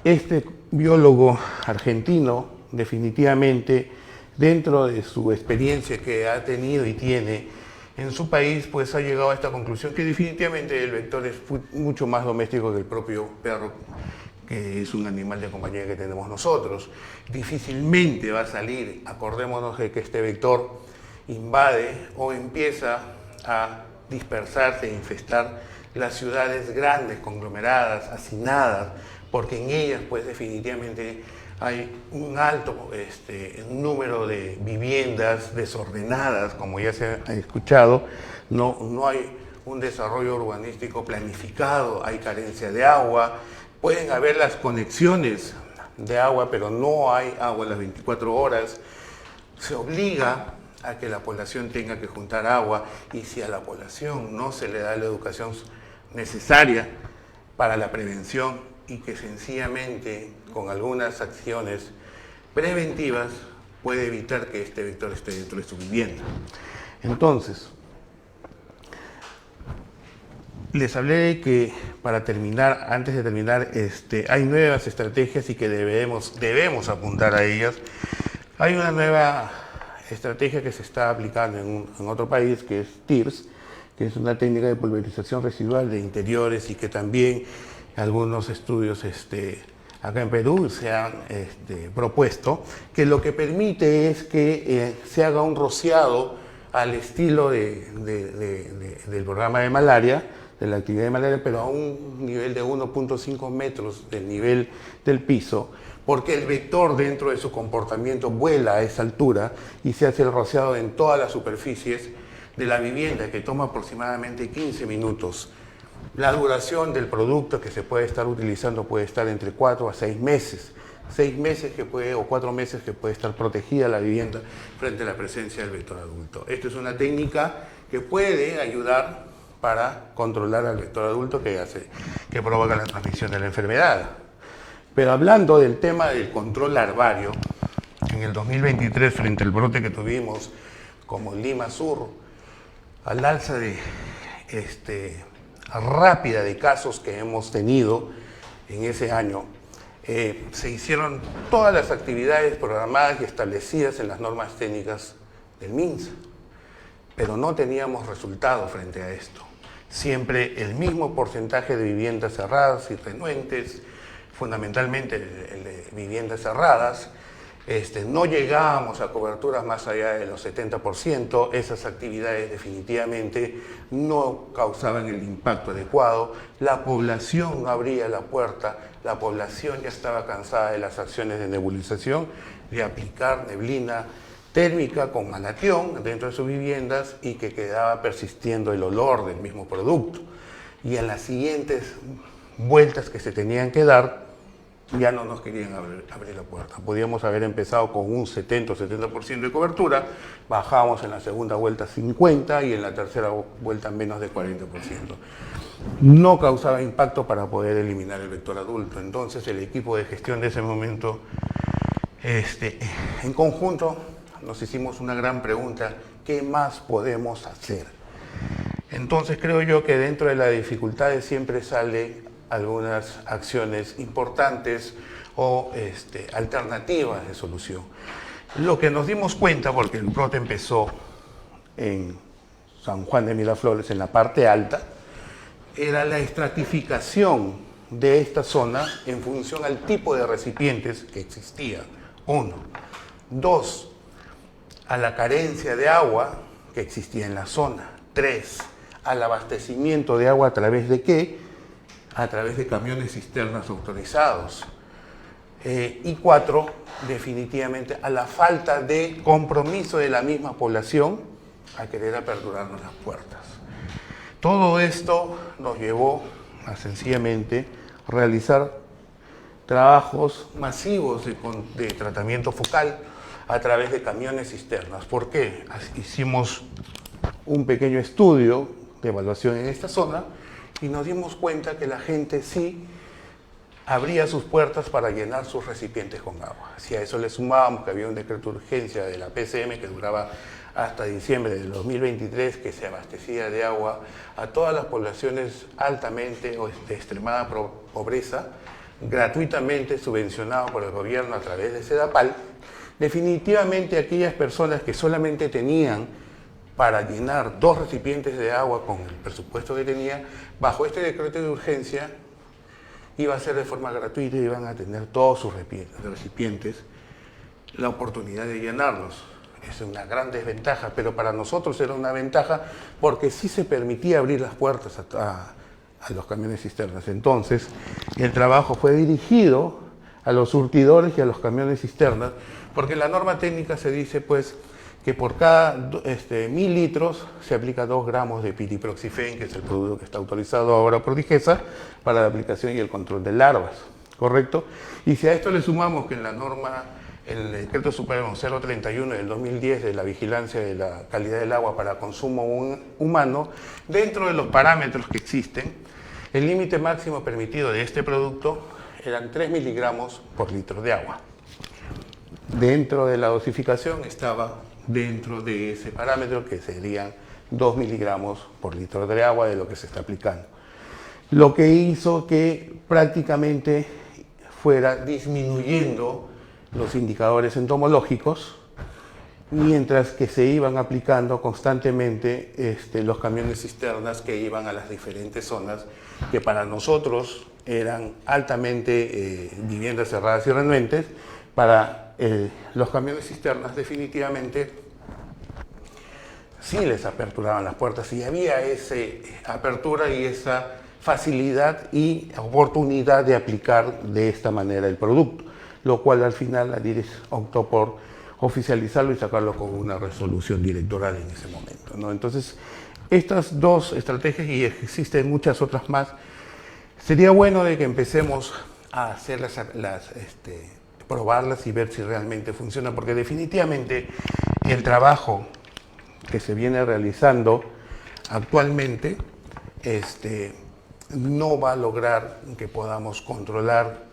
este biólogo argentino, definitivamente, dentro de su experiencia que ha tenido y tiene en su país, pues ha llegado a esta conclusión que definitivamente el vector es mucho más doméstico que el propio perro, que es un animal de compañía que tenemos nosotros. Difícilmente va a salir, acordémonos de que este vector invade o empieza a dispersarse e infestar las ciudades grandes, conglomeradas, hacinadas, porque en ellas pues definitivamente hay un alto número de viviendas desordenadas, como ya se ha escuchado, no hay un desarrollo urbanístico planificado, hay carencia de agua, pueden haber las conexiones de agua, pero no hay agua las 24 horas, se obliga a que la población tenga que juntar agua, y si a la población no se le da la educación necesaria para la prevención, y que sencillamente con algunas acciones preventivas puede evitar que este vector esté dentro de su vivienda. Entonces, les hablé de que para terminar, antes de terminar, hay nuevas estrategias y que debemos apuntar a ellas. Hay una nueva estrategia que se está aplicando en otro país, que es TIRS, que es una técnica de pulverización residual de interiores, y que también algunos estudios acá en Perú se han propuesto, que lo que permite es que se haga un rociado al estilo del programa de malaria, de la actividad de malaria, pero a un nivel de 1.5 metros del nivel del piso, porque el vector dentro de su comportamiento vuela a esa altura y se hace el rociado en todas las superficies de la vivienda, que toma aproximadamente 15 minutos. La duración del producto que se puede estar utilizando puede estar entre 4 a 6 meses. 6 meses o 4 meses que puede estar protegida la vivienda frente a la presencia del vector adulto. Esto es una técnica que puede ayudar para controlar al vector adulto que provoca la transmisión de la enfermedad. Pero hablando del tema del control larvario, en el 2023, frente al brote que tuvimos como Lima Sur, al alza rápida de casos que hemos tenido en ese año, se hicieron todas las actividades programadas y establecidas en las normas técnicas del MINSA, pero no teníamos resultado frente a esto. Siempre el mismo porcentaje de viviendas cerradas y renuentes, fundamentalmente viviendas cerradas, no llegábamos a coberturas más allá de los 70%, esas actividades definitivamente no causaban el impacto adecuado, la población no abría la puerta, la población ya estaba cansada de las acciones de nebulización, de aplicar neblina térmica con manatión dentro de sus viviendas, y que quedaba persistiendo el olor del mismo producto. Y en las siguientes vueltas que se tenían que dar, ya no nos querían abrir la puerta. Podíamos haber empezado con un 70 o 70% de cobertura, bajamos en la segunda vuelta 50% y en la tercera vuelta menos de 40%. No causaba impacto para poder eliminar el vector adulto. Entonces el equipo de gestión de ese momento, en conjunto, nos hicimos una gran pregunta: ¿qué más podemos hacer? Entonces creo yo que dentro de las dificultades siempre sale algunas acciones importantes o alternativas de solución. Lo que nos dimos cuenta, porque el brote empezó en San Juan de Miraflores, en la parte alta, era la estratificación de esta zona en función al tipo de recipientes que existía. 1. 2. A la carencia de agua que existía en la zona. 3. Al abastecimiento de agua, ¿a través de qué? A través de camiones cisternas autorizados. Y 4, definitivamente, a la falta de compromiso de la misma población a querer aperturarnos las puertas. Todo esto nos llevó a sencillamente realizar trabajos masivos de tratamiento focal a través de camiones cisternas. ¿Por qué? Hicimos un pequeño estudio de evaluación en esta zona y nos dimos cuenta que la gente sí abría sus puertas para llenar sus recipientes con agua. Si a eso le sumábamos que había un decreto de urgencia de la PCM que duraba hasta diciembre del 2023, que se abastecía de agua a todas las poblaciones altamente o de extremada pobreza, gratuitamente subvencionado por el gobierno a través de SEDAPAL, definitivamente aquellas personas que solamente tenían para llenar 2 recipientes de agua con el presupuesto que tenía, bajo este decreto de urgencia, iba a ser de forma gratuita y iban a tener todos sus recipientes la oportunidad de llenarlos. Es una gran desventaja, pero para nosotros era una ventaja porque sí se permitía abrir las puertas a los camiones cisternas. Entonces, el trabajo fue dirigido a los surtidores y a los camiones cisternas, porque en la norma técnica se dice pues que por cada 1000 litros se aplica 2 gramos de piriproxifen, que es el producto que está autorizado ahora por Digesa para la aplicación y el control de larvas, ¿correcto? Y si a esto le sumamos que en la norma, en el decreto supremo 031 del 2010 de la vigilancia de la calidad del agua para consumo humano, dentro de los parámetros que existen, el límite máximo permitido de este producto eran 3 miligramos por litro de agua. Dentro de la dosificación estaba dentro de ese parámetro, que serían 2 miligramos por litro de agua de lo que se está aplicando. Lo que hizo que prácticamente fuera disminuyendo los indicadores entomológicos, mientras que se iban aplicando constantemente los camiones cisternas que iban a las diferentes zonas, que para nosotros eran altamente viviendas cerradas y renuentes. Para los camiones cisternas definitivamente sí les aperturaban las puertas y había esa apertura y esa facilidad y oportunidad de aplicar de esta manera el producto, lo cual al final la DIRES optó por oficializarlo y sacarlo con una resolución directoral en ese momento, ¿no? Entonces, estas dos estrategias, y existen muchas otras más, sería bueno de que empecemos a hacer probarlas y ver si realmente funciona, porque definitivamente el trabajo que se viene realizando actualmente no va a lograr que podamos controlar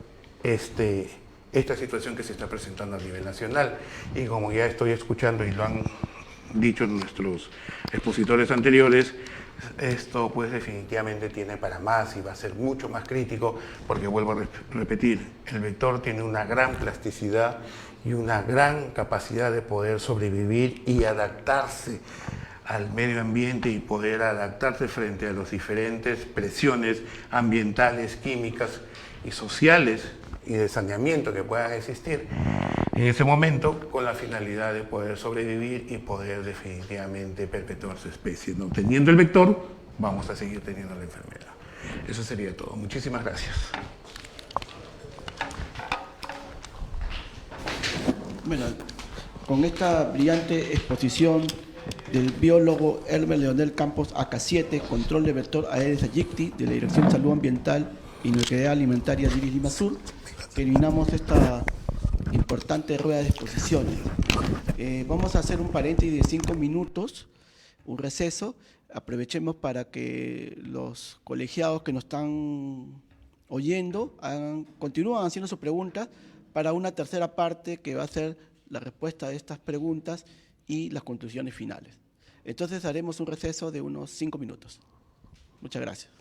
esta situación que se está presentando a nivel nacional. Y como ya estoy escuchando y lo han dicho nuestros expositores anteriores, esto pues definitivamente tiene para más y va a ser mucho más crítico, porque vuelvo a repetir, el vector tiene una gran plasticidad y una gran capacidad de poder sobrevivir y adaptarse al medio ambiente y poder adaptarse frente a las diferentes presiones ambientales, químicas y sociales y de saneamiento que puedan existir en ese momento, con la finalidad de poder sobrevivir y poder definitivamente perpetuar su especie, ¿no? Teniendo el vector, vamos a seguir teniendo la enfermedad. Eso sería todo. Muchísimas gracias. Bueno, con esta brillante exposición del biólogo Hermes Leonel Campos AK7, control de vector Aedes aegypti, de la Dirección de Salud Ambiental y Inocuidad Alimentaria de Lima Sur, terminamos esta importante rueda de exposiciones. Vamos a hacer un paréntesis de 5 minutos, un receso. Aprovechemos para que los colegiados que nos están oyendo continúen haciendo sus preguntas para una tercera parte que va a ser la respuesta a estas preguntas y las conclusiones finales. Entonces haremos un receso de unos 5 minutos. Muchas gracias.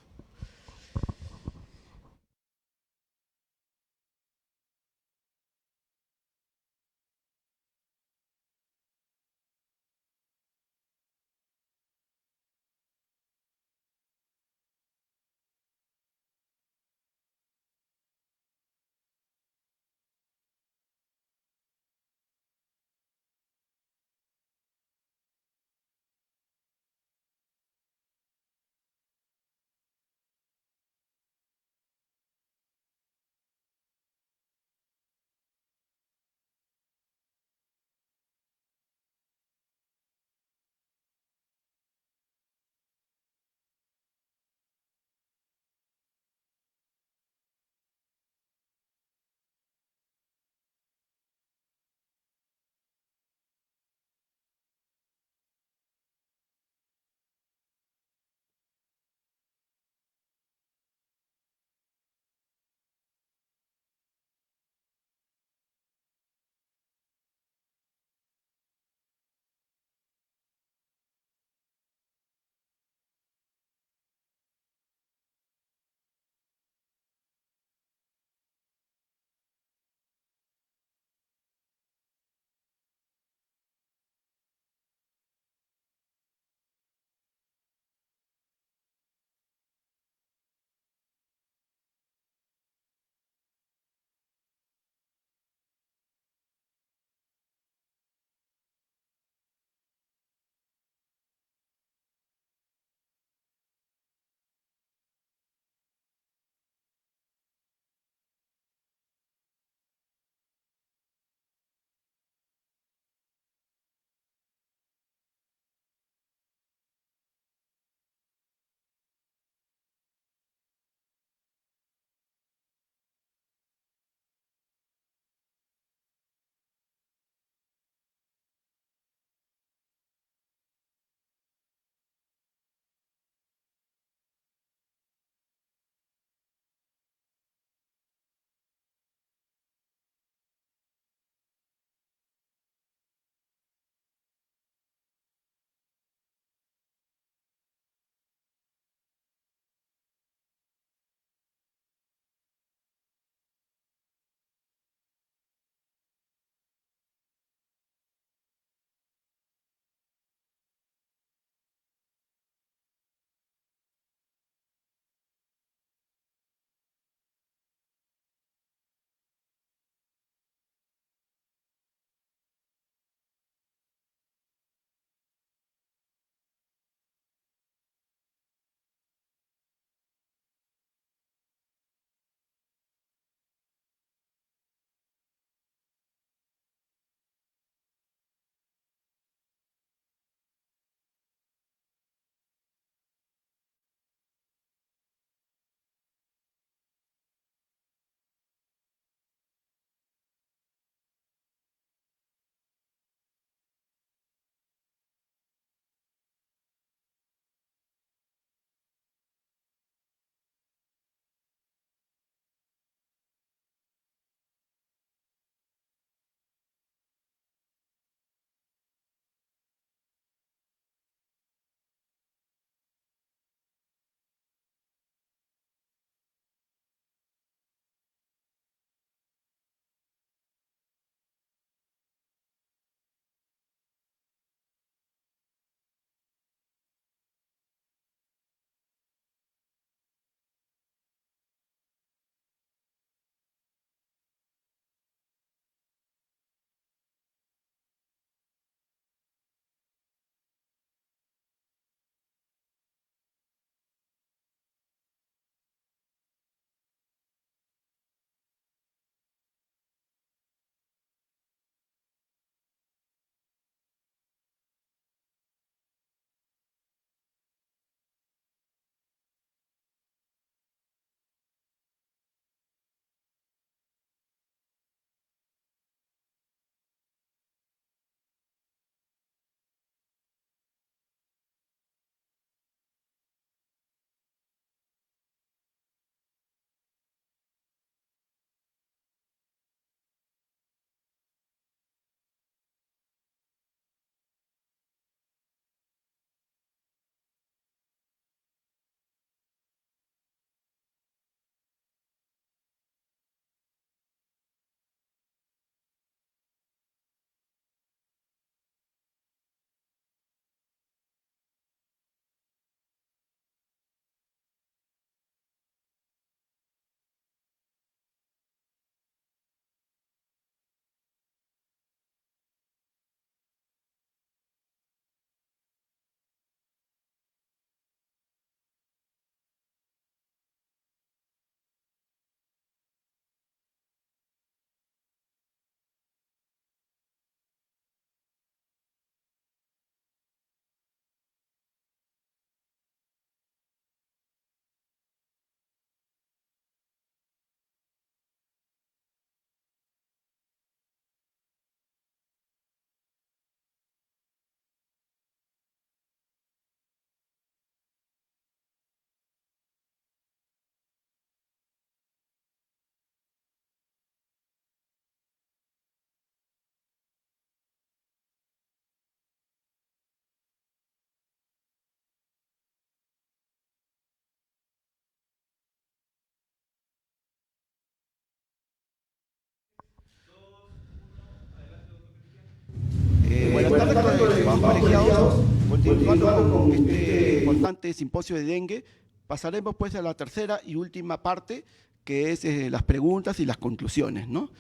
importante simposio de dengue. Pasaremos pues a la tercera y última parte, que es las preguntas y las conclusiones, ¿no?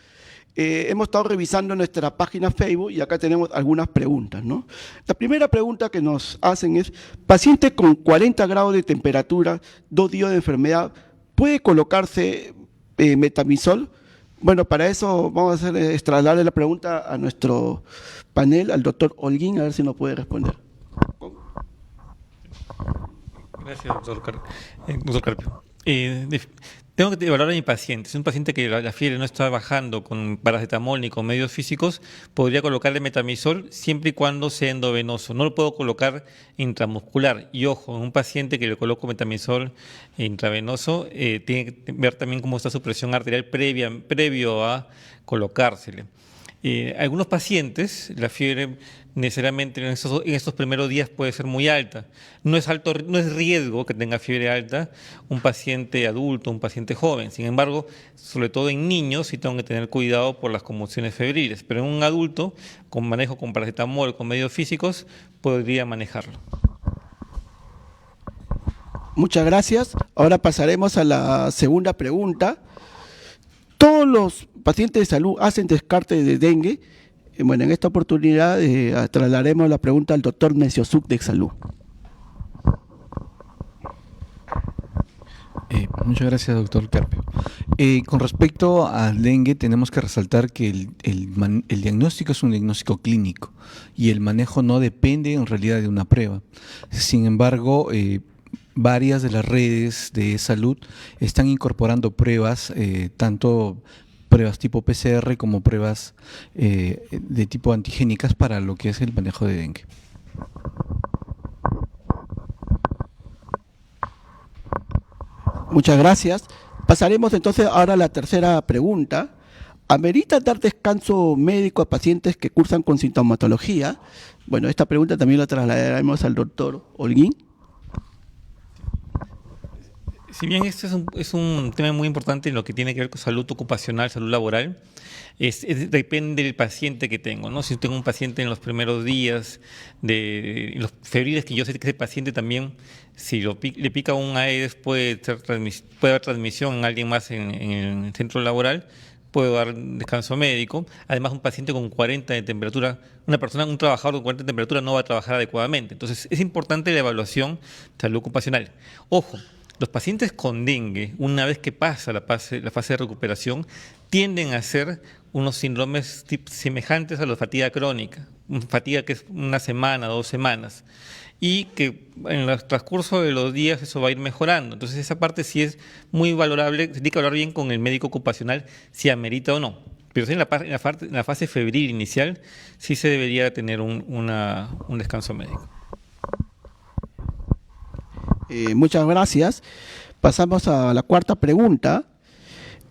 Hemos estado revisando nuestra página Facebook y acá tenemos algunas preguntas, ¿no? La primera pregunta que nos hacen es: paciente con 40 grados de temperatura, 2 días de enfermedad, ¿puede colocarse metamizol? Bueno, para eso vamos a trasladarle la pregunta a nuestro panel, al doctor Holguín, a ver si nos puede responder. Gracias, doctor Carpio. Tengo que evaluar a mi paciente. Si es un paciente que la fiebre no está bajando con paracetamol ni con medios físicos, podría colocarle metamizol siempre y cuando sea endovenoso. No lo puedo colocar intramuscular. Y ojo, en un paciente que le coloco metamizol intravenoso, tiene que ver también cómo está su presión arterial previo a colocársele. Algunos pacientes, la fiebre necesariamente en estos primeros días puede ser muy alta. No es riesgo que tenga fiebre alta un paciente adulto, un paciente joven. Sin embargo, sobre todo en niños sí tengo que tener cuidado por las conmociones febriles, pero en un adulto, con manejo con paracetamol, con medios físicos, podría manejarlo. Muchas gracias. Ahora pasaremos a la segunda pregunta. Todos los pacientes de salud hacen descarte de dengue. Bueno, en esta oportunidad trasladaremos la pregunta al doctor Neciosuk de Salud. Muchas gracias, doctor Carpio. Con respecto al dengue, tenemos que resaltar que el diagnóstico es un diagnóstico clínico y el manejo no depende en realidad de una prueba. Sin embargo, varias de las redes de salud están incorporando pruebas, tanto pruebas tipo PCR como pruebas de tipo antigénicas para lo que es el manejo de dengue. Muchas gracias. Pasaremos entonces ahora a la tercera pregunta. ¿Amerita dar descanso médico a pacientes que cursan con sintomatología? Bueno, esta pregunta también la trasladaremos al doctor Holguín. Si bien este es un tema muy importante en lo que tiene que ver con salud ocupacional, salud laboral, depende del paciente que tengo, ¿no? Si tengo un paciente en los primeros días, en los febriles, que yo sé que ese paciente también, si le pica un Aedes, puede haber transmisión en alguien más en el centro laboral, puedo dar descanso médico. Además, un paciente con 40 de temperatura, un trabajador con 40 de temperatura no va a trabajar adecuadamente. Entonces, es importante la evaluación de salud ocupacional. Ojo, los pacientes con dengue, una vez que pasa la fase de recuperación, tienden a ser unos síndromes semejantes a la fatiga crónica, fatiga que es 1 semana, 2 semanas, y que en el transcurso de los días eso va a ir mejorando. Entonces esa parte sí es muy valorable, se tiene que hablar bien con el médico ocupacional si amerita o no. Pero sí en la fase febril inicial sí se debería tener un descanso médico. Muchas gracias. Pasamos a la cuarta pregunta.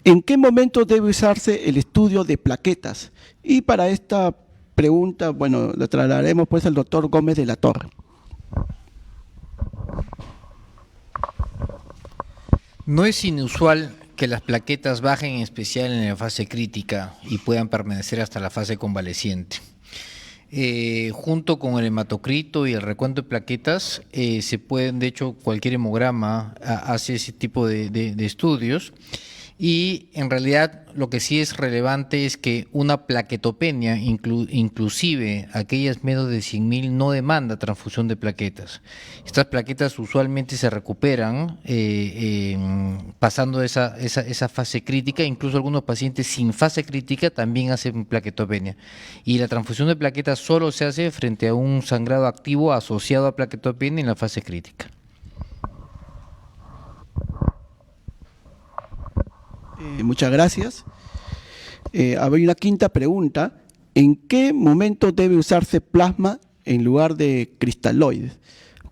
¿En qué momento debe usarse el estudio de plaquetas? Y para esta pregunta, bueno, la trasladaremos pues al doctor Gómez de la Torre. No es inusual que las plaquetas bajen, en especial en la fase crítica, y puedan permanecer hasta la fase convaleciente. Junto con el hematocrito y el recuento de plaquetas, se pueden, de hecho, cualquier hemograma hace ese tipo de estudios. Y en realidad lo que sí es relevante es que una plaquetopenia, inclusive aquellas menos de 100.000, no demanda transfusión de plaquetas. Estas plaquetas usualmente se recuperan pasando esa fase crítica. Incluso algunos pacientes sin fase crítica también hacen plaquetopenia. Y la transfusión de plaquetas solo se hace frente a un sangrado activo asociado a plaquetopenia en la fase crítica. Muchas gracias. Habría una quinta pregunta. ¿En qué momento debe usarse plasma en lugar de cristaloides?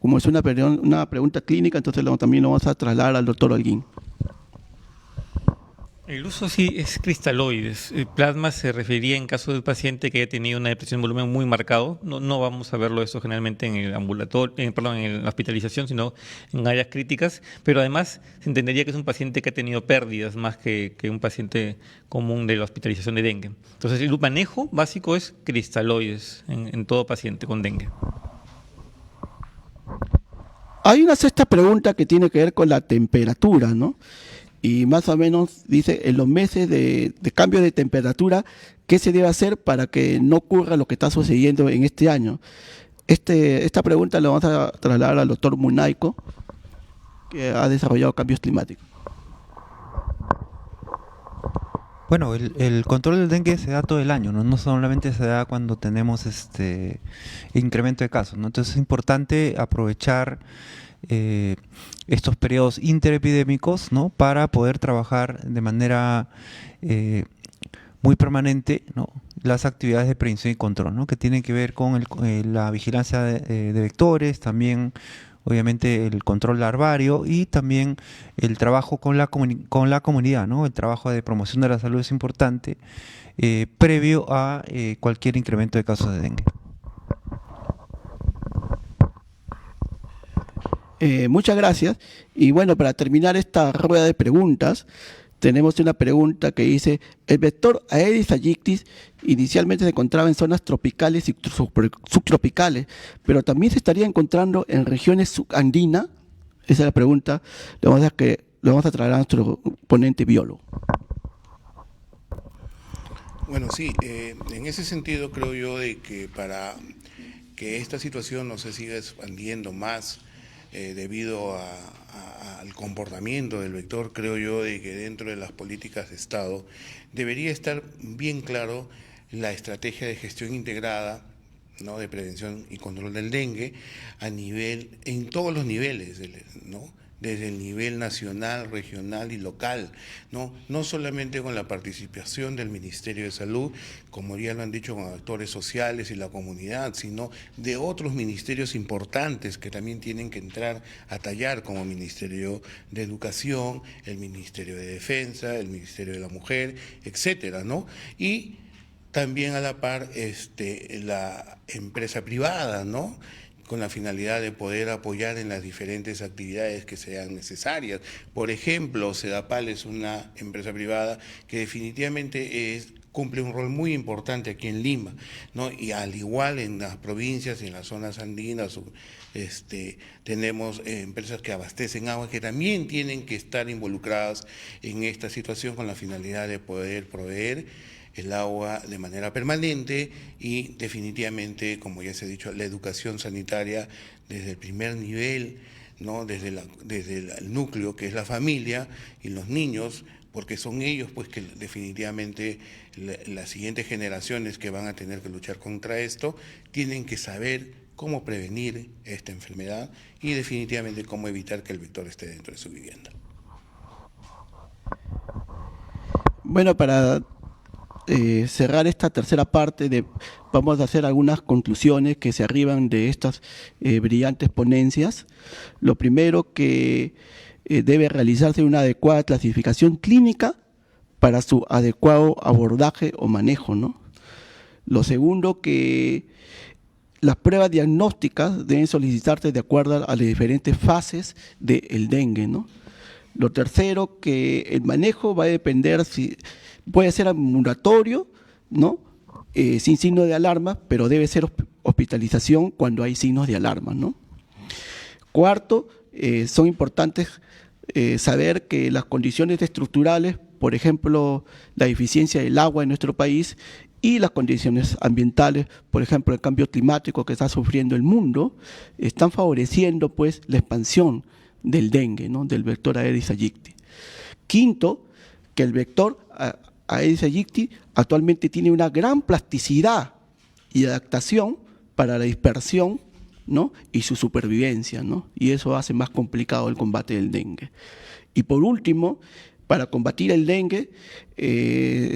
Como es una pregunta clínica, entonces también lo vamos a trasladar al doctor Holguín. El uso sí es cristaloides. El plasma se referiría en caso de un paciente que haya tenido una depresión de volumen muy marcado. No vamos a verlo eso generalmente en el ambulatorio, en la hospitalización, sino en áreas críticas. Pero además se entendería que es un paciente que ha tenido pérdidas más que un paciente común de la hospitalización de dengue. Entonces el manejo básico es cristaloides en todo paciente con dengue. Hay una sexta pregunta que tiene que ver con la temperatura, ¿no? Y más o menos dice, en los meses de cambio de temperatura, ¿qué se debe hacer para que no ocurra lo que está sucediendo en este año? Esta pregunta la vamos a trasladar al doctor Munaico, que ha desarrollado cambios climáticos. Bueno, el control del dengue se da todo el año, no solamente se da cuando tenemos incremento de casos, ¿no? Entonces es importante aprovechar estos periodos interepidémicos, ¿no? Para poder trabajar de manera muy permanente, ¿no? Las actividades de prevención y control, ¿no? Que tienen que ver con la vigilancia de vectores, también obviamente el control larvario y también el trabajo con la comunidad, ¿no? El trabajo de promoción de la salud es importante previo a cualquier incremento de casos de dengue. Muchas gracias. Y bueno, para terminar esta rueda de preguntas, tenemos una pregunta que dice, el vector Aedes aegypti inicialmente se encontraba en zonas tropicales y subtropicales, pero también se estaría encontrando en regiones subandinas. Esa es la pregunta, le vamos a traer a nuestro ponente biólogo. Bueno, sí, en ese sentido creo yo de que para que esta situación no se siga expandiendo más, debido al comportamiento del vector, creo yo de que dentro de las políticas de Estado debería estar bien claro la estrategia de gestión integrada, ¿no? De prevención y control del dengue en todos los niveles, ¿no? Desde el nivel nacional, regional y local, no solamente con la participación del Ministerio de Salud, como ya lo han dicho, con actores sociales y la comunidad, sino de otros ministerios importantes que también tienen que entrar a tallar, como Ministerio de Educación, el Ministerio de Defensa, el Ministerio de la Mujer, etcétera, ¿no? Y también a la par la empresa privada, ¿no? Con la finalidad de poder apoyar en las diferentes actividades que sean necesarias. Por ejemplo, Sedapal es una empresa privada que definitivamente cumple un rol muy importante aquí en Lima, ¿no? Y al igual en las provincias y en las zonas andinas, tenemos empresas que abastecen agua que también tienen que estar involucradas en esta situación con la finalidad de poder proveer el agua de manera permanente y definitivamente, como ya se ha dicho, la educación sanitaria desde el primer nivel, ¿no? Desde el núcleo que es la familia y los niños, porque son ellos pues que definitivamente las siguientes generaciones que van a tener que luchar contra esto tienen que saber cómo prevenir esta enfermedad y definitivamente cómo evitar que el vector esté dentro de su vivienda. Bueno, para cerrar esta tercera parte, vamos a hacer algunas conclusiones que se arriban de estas brillantes ponencias. Lo primero, que debe realizarse una adecuada clasificación clínica para su adecuado abordaje o manejo, ¿no? Lo segundo, que las pruebas diagnósticas deben solicitarse de acuerdo a las diferentes fases del dengue, ¿no? Lo tercero, que el manejo va a depender si puede ser ambulatorio, ¿no? Sin signo de alarma, pero debe ser hospitalización cuando hay signos de alarma, ¿no? Cuarto, son importantes saber que las condiciones estructurales, por ejemplo, la eficiencia del agua en nuestro país y las condiciones ambientales, por ejemplo, el cambio climático que está sufriendo el mundo, están favoreciendo pues la expansión del dengue, ¿no? Del vector Aedes aegypti. Quinto, que el vector Aedes aegypti actualmente tiene una gran plasticidad y adaptación para la dispersión, ¿no? Y su supervivencia, ¿no? Y eso hace más complicado el combate del dengue. Y por último, para combatir el dengue,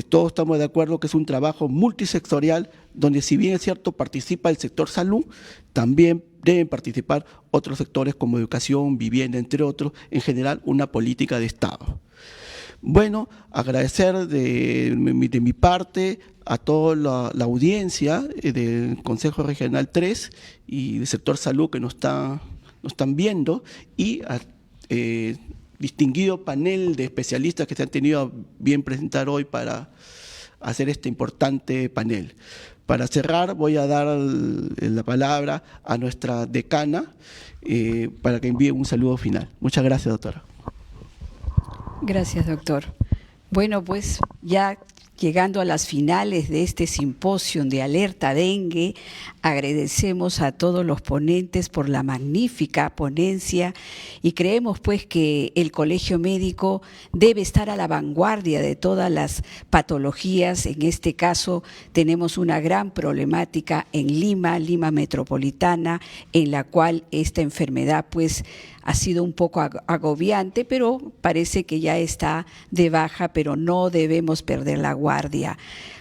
todos estamos de acuerdo que es un trabajo multisectorial, donde si bien es cierto participa el sector salud, también deben participar otros sectores como educación, vivienda, entre otros, en general una política de Estado. Bueno, agradecer de mi parte a toda la audiencia del Consejo Regional 3 y del sector salud que nos están viendo, y a distinguido panel de especialistas que se han tenido a bien presentar hoy para hacer este importante panel. Para cerrar, voy a dar la palabra a nuestra decana para que envíe un saludo final. Muchas gracias, doctora. Gracias, doctor. Bueno, pues ya llegando a las finales de este simposio de alerta dengue, agradecemos a todos los ponentes por la magnífica ponencia y creemos pues que el Colegio Médico debe estar a la vanguardia de todas las patologías. En este caso tenemos una gran problemática en Lima metropolitana, en la cual esta enfermedad pues ha sido un poco agobiante, pero parece que ya está de baja, pero no debemos perder la guardia.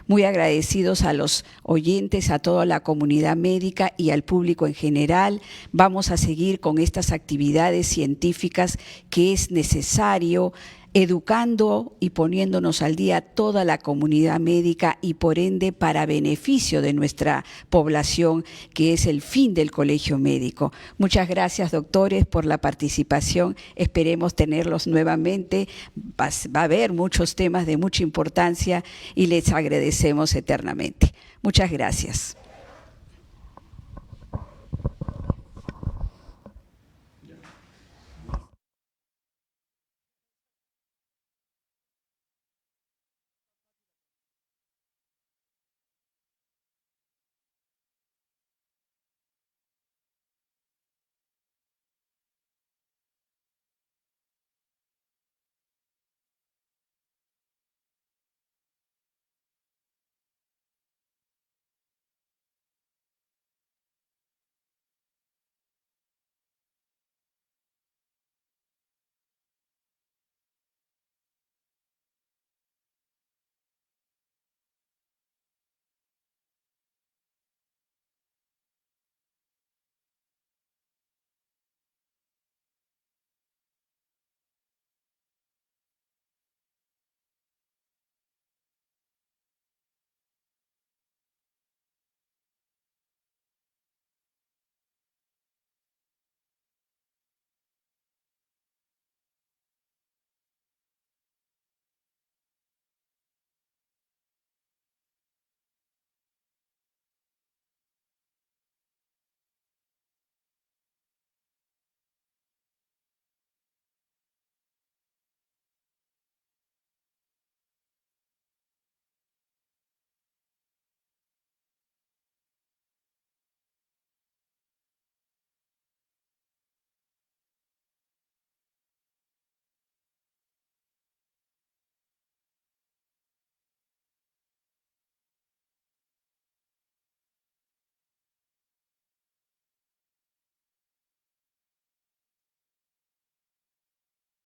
Muy agradecidos a los oyentes, a toda la comunidad médica y al público en general. Vamos a seguir con estas actividades científicas que es necesario, educando y poniéndonos al día toda la comunidad médica y por ende para beneficio de nuestra población, que es el fin del Colegio Médico. Muchas gracias, doctores, por la participación. Esperemos tenerlos nuevamente. Va a haber muchos temas de mucha importancia y les agradecemos eternamente. Muchas gracias.